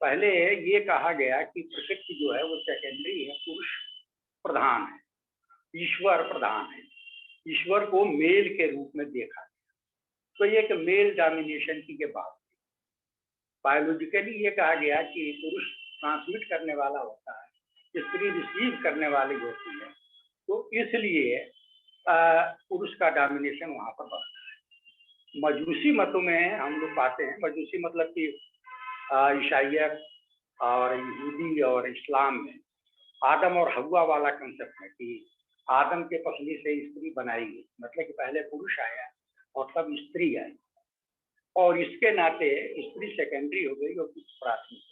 पहले ये कहा गया कि प्रकृति जो है वो सेकेंडरी है, पुरुष प्रधान है, ईश्वर प्रधान है। ईश्वर को मेल के रूप में देखा, तो ये एक मेल डोमिनेशन की बात। बायोलॉजिकली ये कहा गया कि पुरुष ट्रांसमिट करने वाला होता है, स्त्री रिसीव करने वाली होती है। तो इसलिए पुरुष का डोमिनेशन वहां पर बढ़ता है। मजूसी मतों में हम लोग पाते हैं, मजूसी मतलब कि ईसाइयत और यहूदी और इस्लाम में आदम और हव्वा वाला कंसेप्ट है कि आदम के पसली से स्त्री बनाई गई, मतलब कि पहले पुरुष आया और तब स्त्री आई और इसके नाते स्त्री सेकेंडरी हो गई और कुछ प्राथमिक।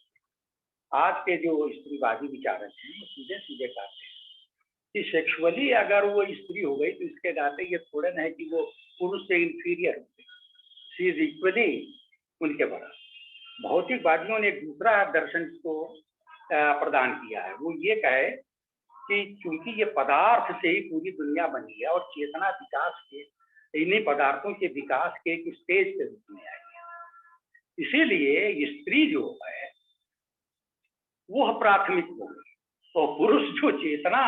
आज के जो स्त्रीवादी विचारक हैं वो सीधे सीधे कहते हैं कि सेक्सुअली अगर वो स्त्री हो गई तो इसके नाते ये थोड़े न है कि वो पुरुष से इंफीरियर हो गई, शी इज इक्वली उनके बराबर। भौतिकवादियों ने एक दूसरा दर्शन को प्रदान किया है, वो ये कहे कि चूंकि ये पदार्थ से ही पूरी दुनिया बनी है और चेतना विकास के इन्हीं पदार्थों के विकास के एक स्टेज के रूप में आई है, इसीलिए स्त्री जो है वो प्राथमिक हो गई। तो पुरुष जो चेतना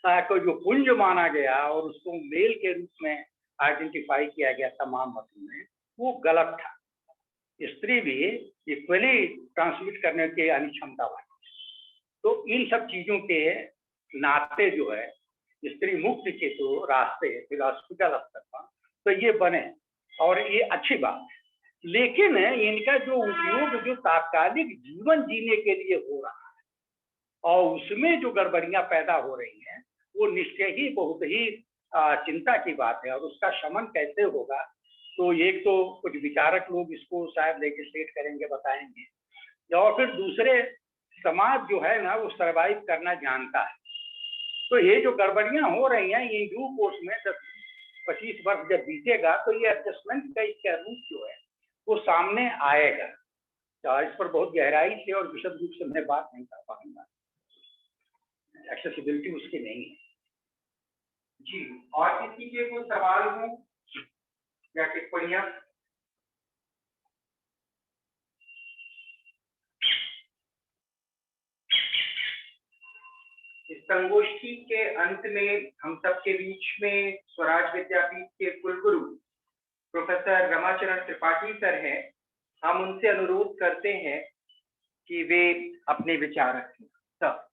को जो पुंज माना गया और उसको मेल के रूप में आइडेंटिफाई किया गया तमाम मतों में, वो गलत था। स्त्री भी इक्वली ट्रांसमिट करने की यानी क्षमता वाली। तो इन सब चीजों के नाते जो है स्त्री मुक्ति के तो रास्ते फिलोसफिकल स्तर पर तो ये बने और ये अच्छी बात है, लेकिन इनका जो उपयोग जो तात्कालिक जीवन जीने के लिए हो रहा है और उसमें जो गड़बड़ियां पैदा हो रही हैं वो निश्चय ही बहुत ही चिंता की बात है। और उसका शमन कैसे होगा तो एक तो कुछ विचारक लोग इसको शायद लेजिस्लेट करेंगे, बताएंगे, और फिर दूसरे समाज जो है ना वो सर्वाइव करना जानता है। तो ये जो गड़बड़ियां हो रही हैं इन ड्यू कोर्स में 10-25 वर्ष जब बीतेगा तो ये एडजस्टमेंट का इसका रूप जो है वो सामने आएगा। तो इस पर बहुत गहराई से और विशद रूप से मैं बात नहीं कर पाऊंगा, एक्सेसिबिलिटी उसकी नहीं है। जी, और किसी के कोई सवाल हो या टिप्पणियां? इस संगोष्ठी के अंत में हम सबके बीच में स्वराज विद्यापीठ के कुलगुरु प्रोफेसर रमाचरण त्रिपाठी सर हैं। हम उनसे अनुरोध करते हैं कि वे अपने विचार रखें। सब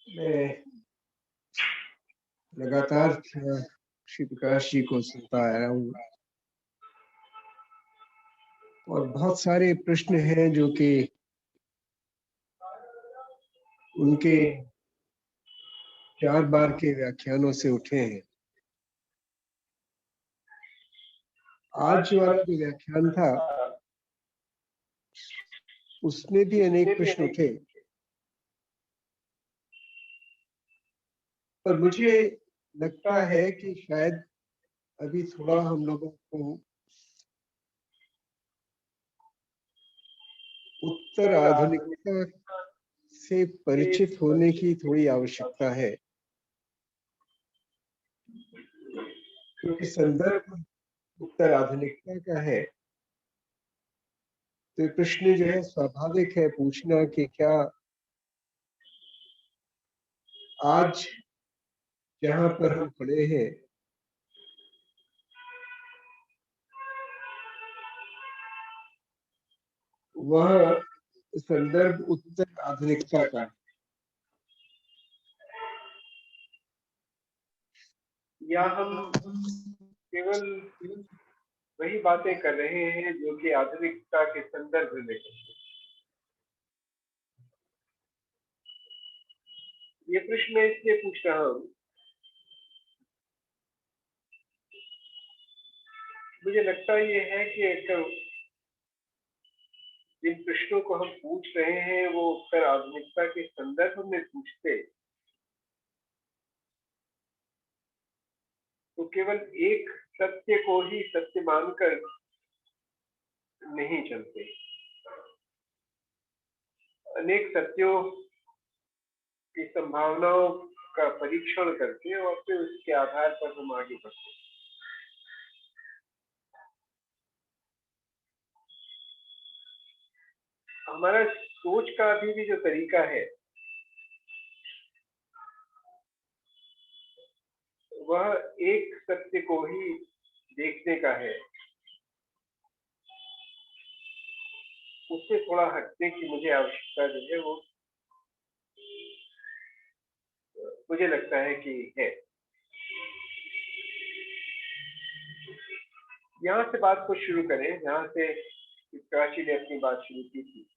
मैं लगातार श्री प्रकाश जी को सुनता आ रहा हूँ और बहुत सारे प्रश्न हैं जो कि उनके 4 बार के व्याख्यानों से उठे हैं। आज वाला जो व्याख्यान था उसमें भी अनेक प्रश्न उठे, पर मुझे लगता है कि शायद अभी थोड़ा हम लोगों को उत्तर आधुनिकता से परिचित होने की थोड़ी आवश्यकता है, क्योंकि संदर्भ उत्तर आधुनिकता का है। तो प्रश्न जो है स्वाभाविक है पूछना कि क्या आज जहां पर हम खड़े हैं वह संदर्भ उत्तर आधुनिकता का है। या हम केवल वही बातें कर रहे हैं जो कि आधुनिकता के संदर्भ में है। ये प्रश्न मैं इसलिए पूछ रहा हूँ, मुझे लगता ये है कि जिन प्रश्नों को हम पूछ रहे हैं वो उत्तर आधुनिकता के संदर्भ में पूछते तो केवल एक सत्य को ही सत्य मानकर नहीं चलते, अनेक सत्यों की संभावनाओं का परीक्षण करके और फिर उसके आधार पर हम आगे बढ़ते हैं। हमारा सोच का अभी भी जो तरीका है वह एक सत्य को ही देखने का है, उससे थोड़ा हटने की मुझे आवश्यकता जो है वो मुझे लगता है कि है। यहाँ से बात को शुरू करें जहाँ से प्राची ने अपनी बात शुरू की थी।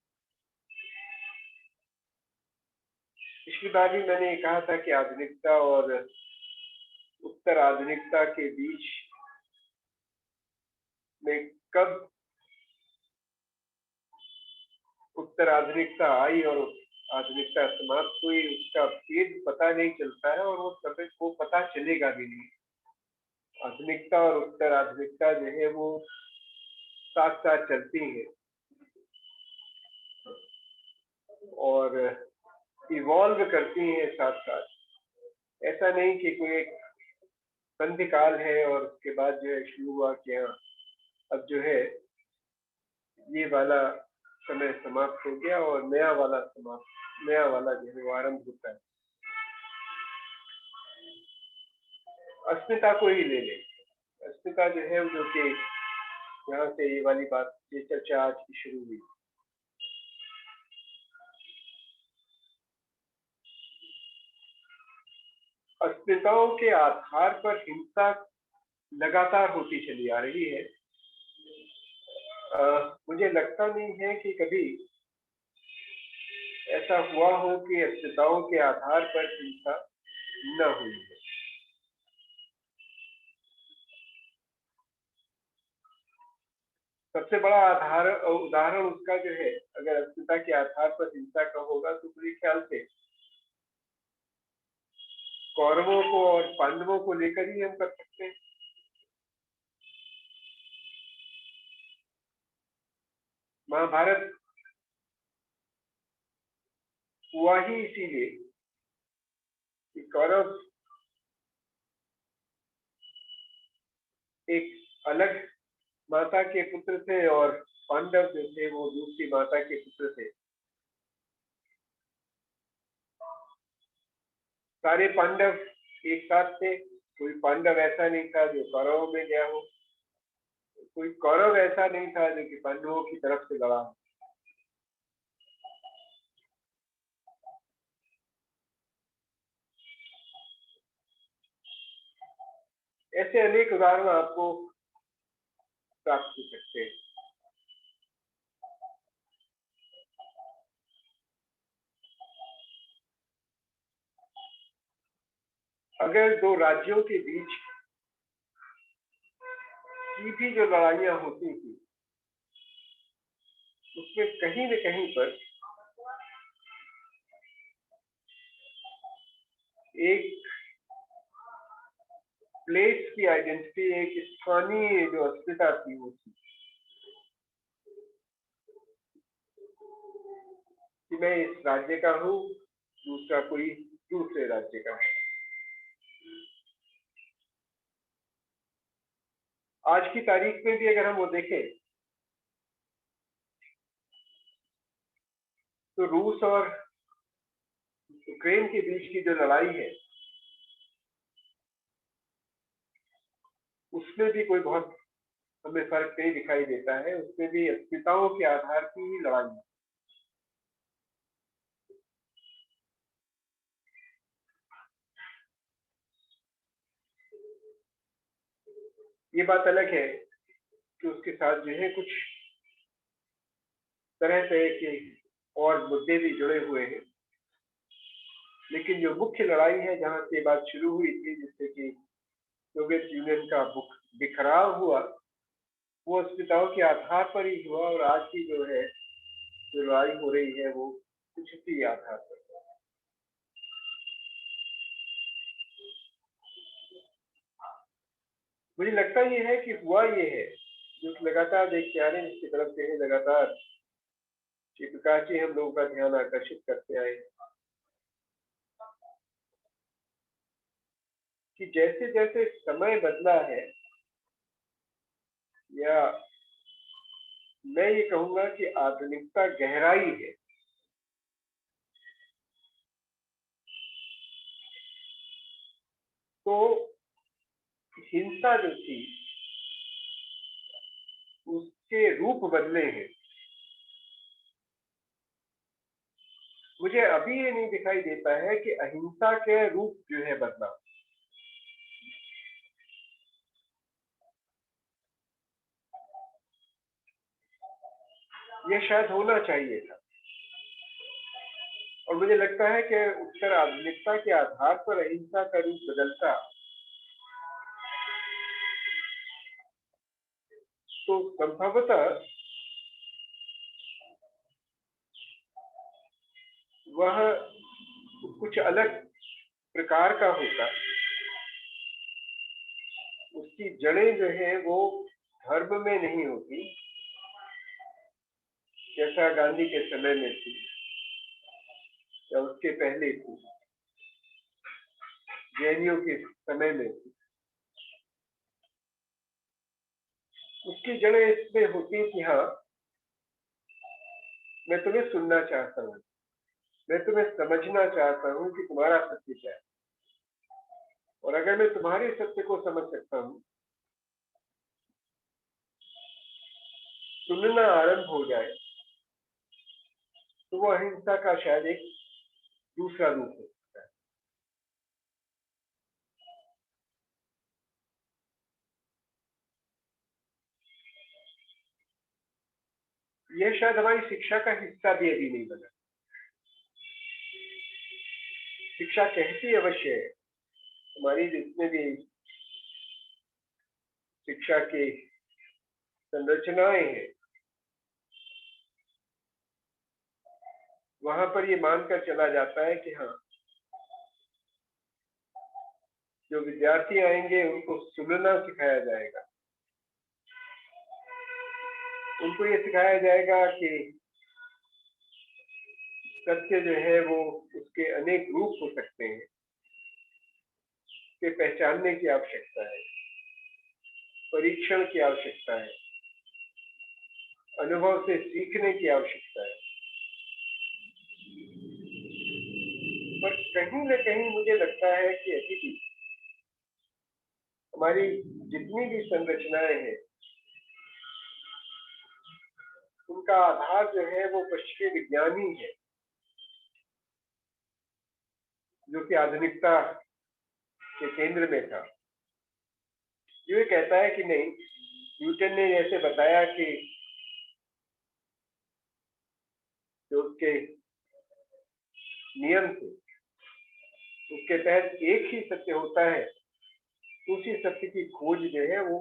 पिछली बार भी मैंने ये कहा था कि आधुनिकता और उत्तर आधुनिकता के बीच में कब उत्तर आधुनिकता आई और आधुनिकता समाप्त हुई उसका भेद पता नहीं चलता है और वो कभी को पता चलेगा भी नहीं। आधुनिकता और उत्तर आधुनिकता जो है वो साथ साथ चलती है और इवॉल्व करती हैं साथ साथ। ऐसा नहीं कि कोई संधि काल है और उसके बाद जो है शुरू हुआ कि हाँ अब जो है ये वाला समय समाप्त हो गया और नया वाला जो है वो आरंभ होता है। अस्मिता को ही ले लें। अस्मिता जो है जो कि यहाँ से ये वाली बात, ये चर्चा आज की शुरू हुई। अस्मिताओं के आधार पर हिंसा लगातार होती चली आ रही है। मुझे लगता नहीं है कि कभी ऐसा हुआ हो कि अस्मिताओं के आधार पर हिंसा न हुई है। सबसे बड़ा उदाहरण उसका जो है, अगर अस्मिता के आधार पर हिंसा का होगा तो मेरे ख्याल से कौरवों को और पांडवों को लेकर ही हम कर सकते हैं। महाभारत हुआ ही इसीलिए कि कौरव एक अलग माता के पुत्र थे और पांडव जो थे वो दूसरी माता के पुत्र थे। सारे पांडव एक साथ थे, कोई पांडव ऐसा नहीं था जो कौरवों में गया हो, कोई कौरव ऐसा नहीं था जो कि पांडवों की तरफ से लड़ा हो। ऐसे अनेक उदाहरण आपको प्राप्त हो सकते हैं। अगर दो राज्यों के बीच की भी जो लड़ाइयां होती थी उसमें कहीं न कहीं पर एक प्लेस की आइडेंटिटी, एक स्थानीय जो अस्मिता थी वो थी कि मैं इस राज्य का हूँ, दूसरा कोई दूसरे राज्य का है। आज की तारीख में भी अगर हम वो देखें तो रूस और यूक्रेन के बीच की जो लड़ाई है उसमें भी कोई बहुत हमें फर्क नहीं दिखाई देता है। उसमें भी अस्मिताओं के आधार की ही लड़ाई है। ये बात अलग है कि उसके साथ जो है कुछ तरह के और मुद्दे भी जुड़े हुए हैं, लेकिन जो मुख्य लड़ाई है जहां से बात शुरू हुई थी, जिससे कि सोवियत यूनियन का बिखराव हुआ, वो अस्मिताओं के आधार पर ही हुआ। और आज की जो है जो लड़ाई हो रही है वो कुछ इसी आधार पर। मुझे लगता ये है कि हुआ ये है जो लगातार देखते आ रहे हैं, जिसकी तरफ से लगातार श्री प्रकाश जी हम लोगों का ध्यान आकर्षित करते आए कि जैसे जैसे समय बदला है, या मैं ये कहूंगा कि आधुनिकता गहराई है, तो हिंसा जो थी उसके रूप बदले हैं। मुझे अभी ये नहीं दिखाई देता है कि अहिंसा के रूप जो है बदला। ये शायद होना चाहिए था, और मुझे लगता है कि उत्तर आधुनिकता के आधार पर अहिंसा का रूप बदलता तो संभवतः वह कुछ अलग प्रकार का होता। उसकी जड़ें जो है वो धर्म में नहीं होती, जैसा गांधी के समय में थी या उसके पहले थी, जैनियों के समय में थी। उसकी जड़ें इसमें होती कि हाँ, मैं तुम्हें सुनना चाहता हूँ, मैं तुम्हें समझना चाहता हूँ कि तुम्हारा सत्य क्या है, और अगर मैं तुम्हारे सत्य को समझ सकता हूँ, सुनना आरंभ हो जाए, तो वो अहिंसा का शायद एक दूसरा रूप हो सकता है। यह शायद हमारी शिक्षा का हिस्सा भी अभी नहीं बना। शिक्षा कहती अवश्य है, हमारी जितने भी शिक्षा की संरचनाएं हैं, वहां पर ये मानकर चला जाता है कि हाँ, जो विद्यार्थी आएंगे उनको सुनना सिखाया जाएगा, उनको ये सिखाया जाएगा कि सत्य जो है वो उसके अनेक रूप हो सकते हैं, के पहचानने की आवश्यकता है, परीक्षण की आवश्यकता है, अनुभव से सीखने की आवश्यकता है। पर कहीं न कहीं मुझे लगता है कि अभी भी हमारी जितनी भी संरचनाएं हैं, उनका आधार जो है वो पश्चिमी विज्ञान ही है, जो कि आधुनिकता के केंद्र में था। ये कहता है कि नहीं, न्यूटन ने जैसे बताया कि जो उसके नियम थे, उसके तहत एक ही सत्य होता है, उसी सत्य की खोज जो है वो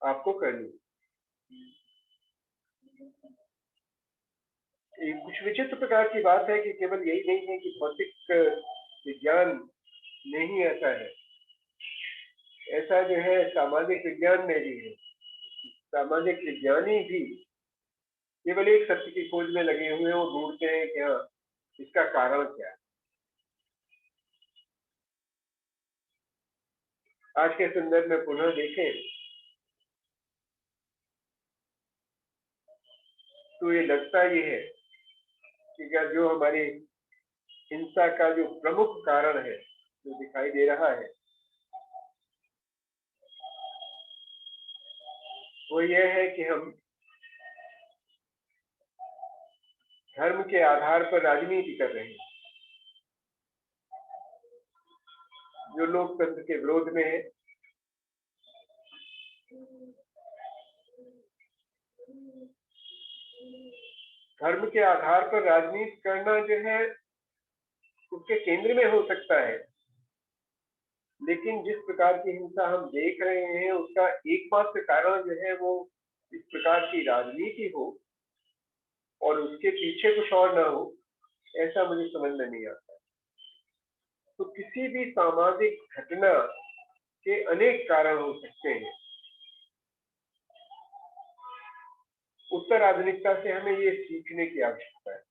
आपको करनी। एक कुछ विचित्र प्रकार की बात है कि केवल यही नहीं है कि भौतिक विज्ञान में ही ऐसा है, ऐसा जो है सामाजिक विज्ञान में भी है। सामाजिक विज्ञानी भी केवल एक सत्य की खोज में लगे हुए हैं, वो ढूंढते हैं कि हाँ, इसका कारण क्या है। आज के संदर्भ में पुनः देखें तो ये लगता ये है कि जो हमारी हिंसा का जो प्रमुख कारण है, जो दिखाई दे रहा है, वो यह है कि हम धर्म के आधार पर राजनीति कर रहे हैं। जो लोकतंत्र के विरोध में है, धर्म के आधार पर राजनीति करना जो है उसके केंद्र में हो सकता है, लेकिन जिस प्रकार की हिंसा हम देख रहे हैं उसका एकमात्र कारण जो है वो इस प्रकार की राजनीति हो और उसके पीछे कुछ और ना हो, ऐसा मुझे समझ में नहीं आता। तो किसी भी सामाजिक घटना के अनेक कारण हो सकते हैं। उत्तर आधुनिकता से हमें ये सीखने की आवश्यकता है।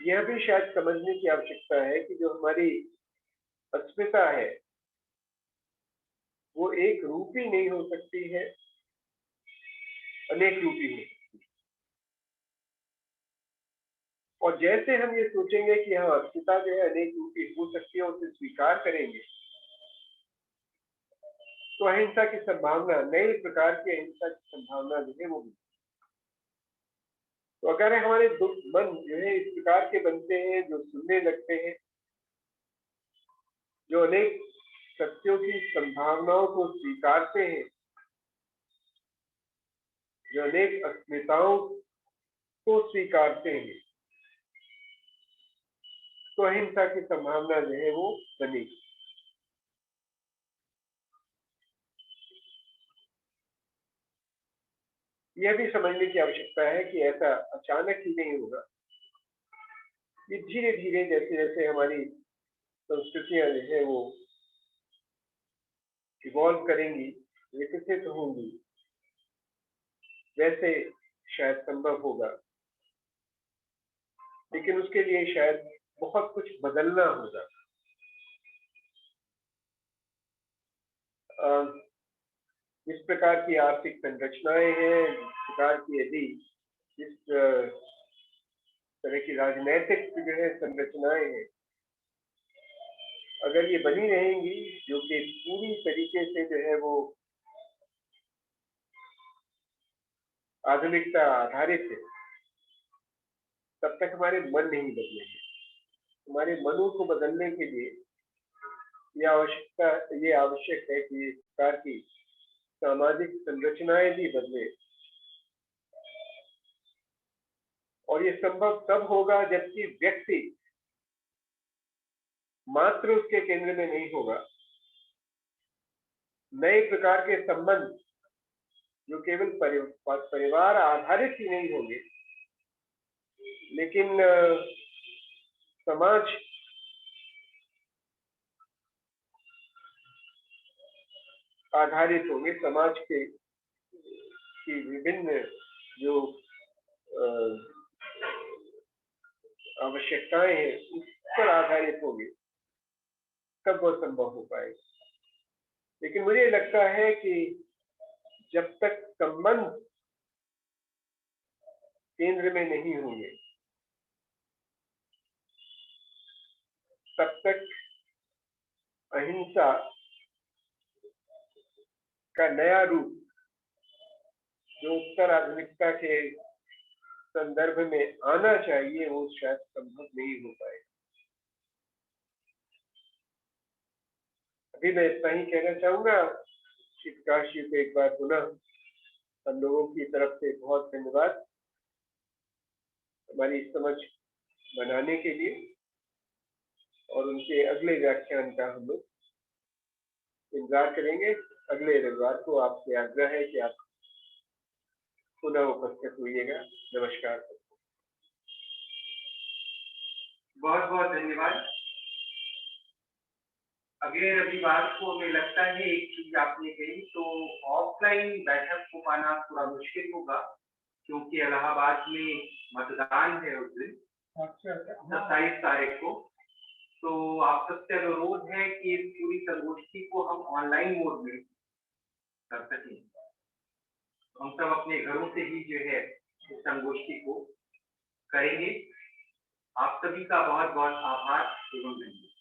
यह भी शायद समझने की आवश्यकता है कि जो हमारी अस्मिता है वो एक रूपी नहीं हो सकती है, अनेक रूपी हो सकती है। और जैसे हम ये सोचेंगे कि हाँ, अस्मिता जो है अनेक रूपी हो सकती है, उसे स्वीकार करेंगे, तो अहिंसा की संभावना, नई प्रकार की अहिंसा की संभावना जो है वो भी। तो अगर हमारे मन जो है इस प्रकार के बनते हैं, जो सुनने लगते हैं, जो अनेक सत्यों की संभावनाओं को स्वीकारते हैं, जो अनेक अस्मिताओं को स्वीकारते हैं, तो अहिंसा की संभावना जो है वो बनेगी। यह भी समझने की आवश्यकता है कि ऐसा अचानक ही नहीं होगा। ये धीरे धीरे जैसे जैसे हमारी संस्कृतियां जो है वो इवॉल्व करेंगी, विकसित होंगी, वैसे शायद संभव होगा। लेकिन उसके लिए शायद बहुत कुछ बदलना होगा। जिस प्रकार की आर्थिक संरचनाएं हैं, जिस प्रकार की यदि जिस तरह की राजनैतिक जो है संरचनाएं हैं, अगर ये बनी रहेंगी, जो कि पूरी तरीके से जो है वो आधुनिकता आधारित है, तब तक हमारे मन नहीं बदलेंगे। हमारे मनों को बदलने के लिए ये आवश्यक है कि इस प्रकार की सामाजिक संरचनाएं भी बदले, और ये संभव तब होगा जबकि व्यक्ति मात्र उसके केंद्र में नहीं होगा। नए प्रकार के संबंध जो केवल परिवार आधारित ही नहीं होंगे, लेकिन समाज आधारित होंगे, समाज के की विभिन्न जो आवश्यकताएं हैं उस पर आधारित होंगे, तब वह संभव हो पाएगा। लेकिन मुझे लगता है कि जब तक संबंध केंद्र में नहीं होंगे, तब तक अहिंसा का नया रूप जो उत्तर आधुनिकता के संदर्भ में आना चाहिए, वो शायद संभव नहीं हो पाएगा। अभी मैं इतना ही कहना चाहूंगा। शिवकाश जी को एक बार पुनः हम लोगों की तरफ से बहुत धन्यवाद हमारी समझ बनाने के लिए, और उनके अगले व्याख्यान का हम लोग इंतजार करेंगे। अगले रविवार को आपसे आग्रह है कि आप पुनः उपस्थित होइएगा। नमस्कार। बहुत बहुत धन्यवाद। अगले रविवार को हमें लगता है एक चीज आपने कही, तो ऑफलाइन बैठक को पाना थोड़ा मुश्किल होगा, क्योंकि इलाहाबाद में मतदान है उस दिन 27 तारीख को। तो आप सबसे अनुरोध है कि इस पूरी संगोष्ठी को हम ऑनलाइन मोड में कर सकें। हम सब अपने घरों से ही जो है इस संगोष्ठी को करेंगे। आप सभी का बहुत बहुत आभार एवं धन्यवाद।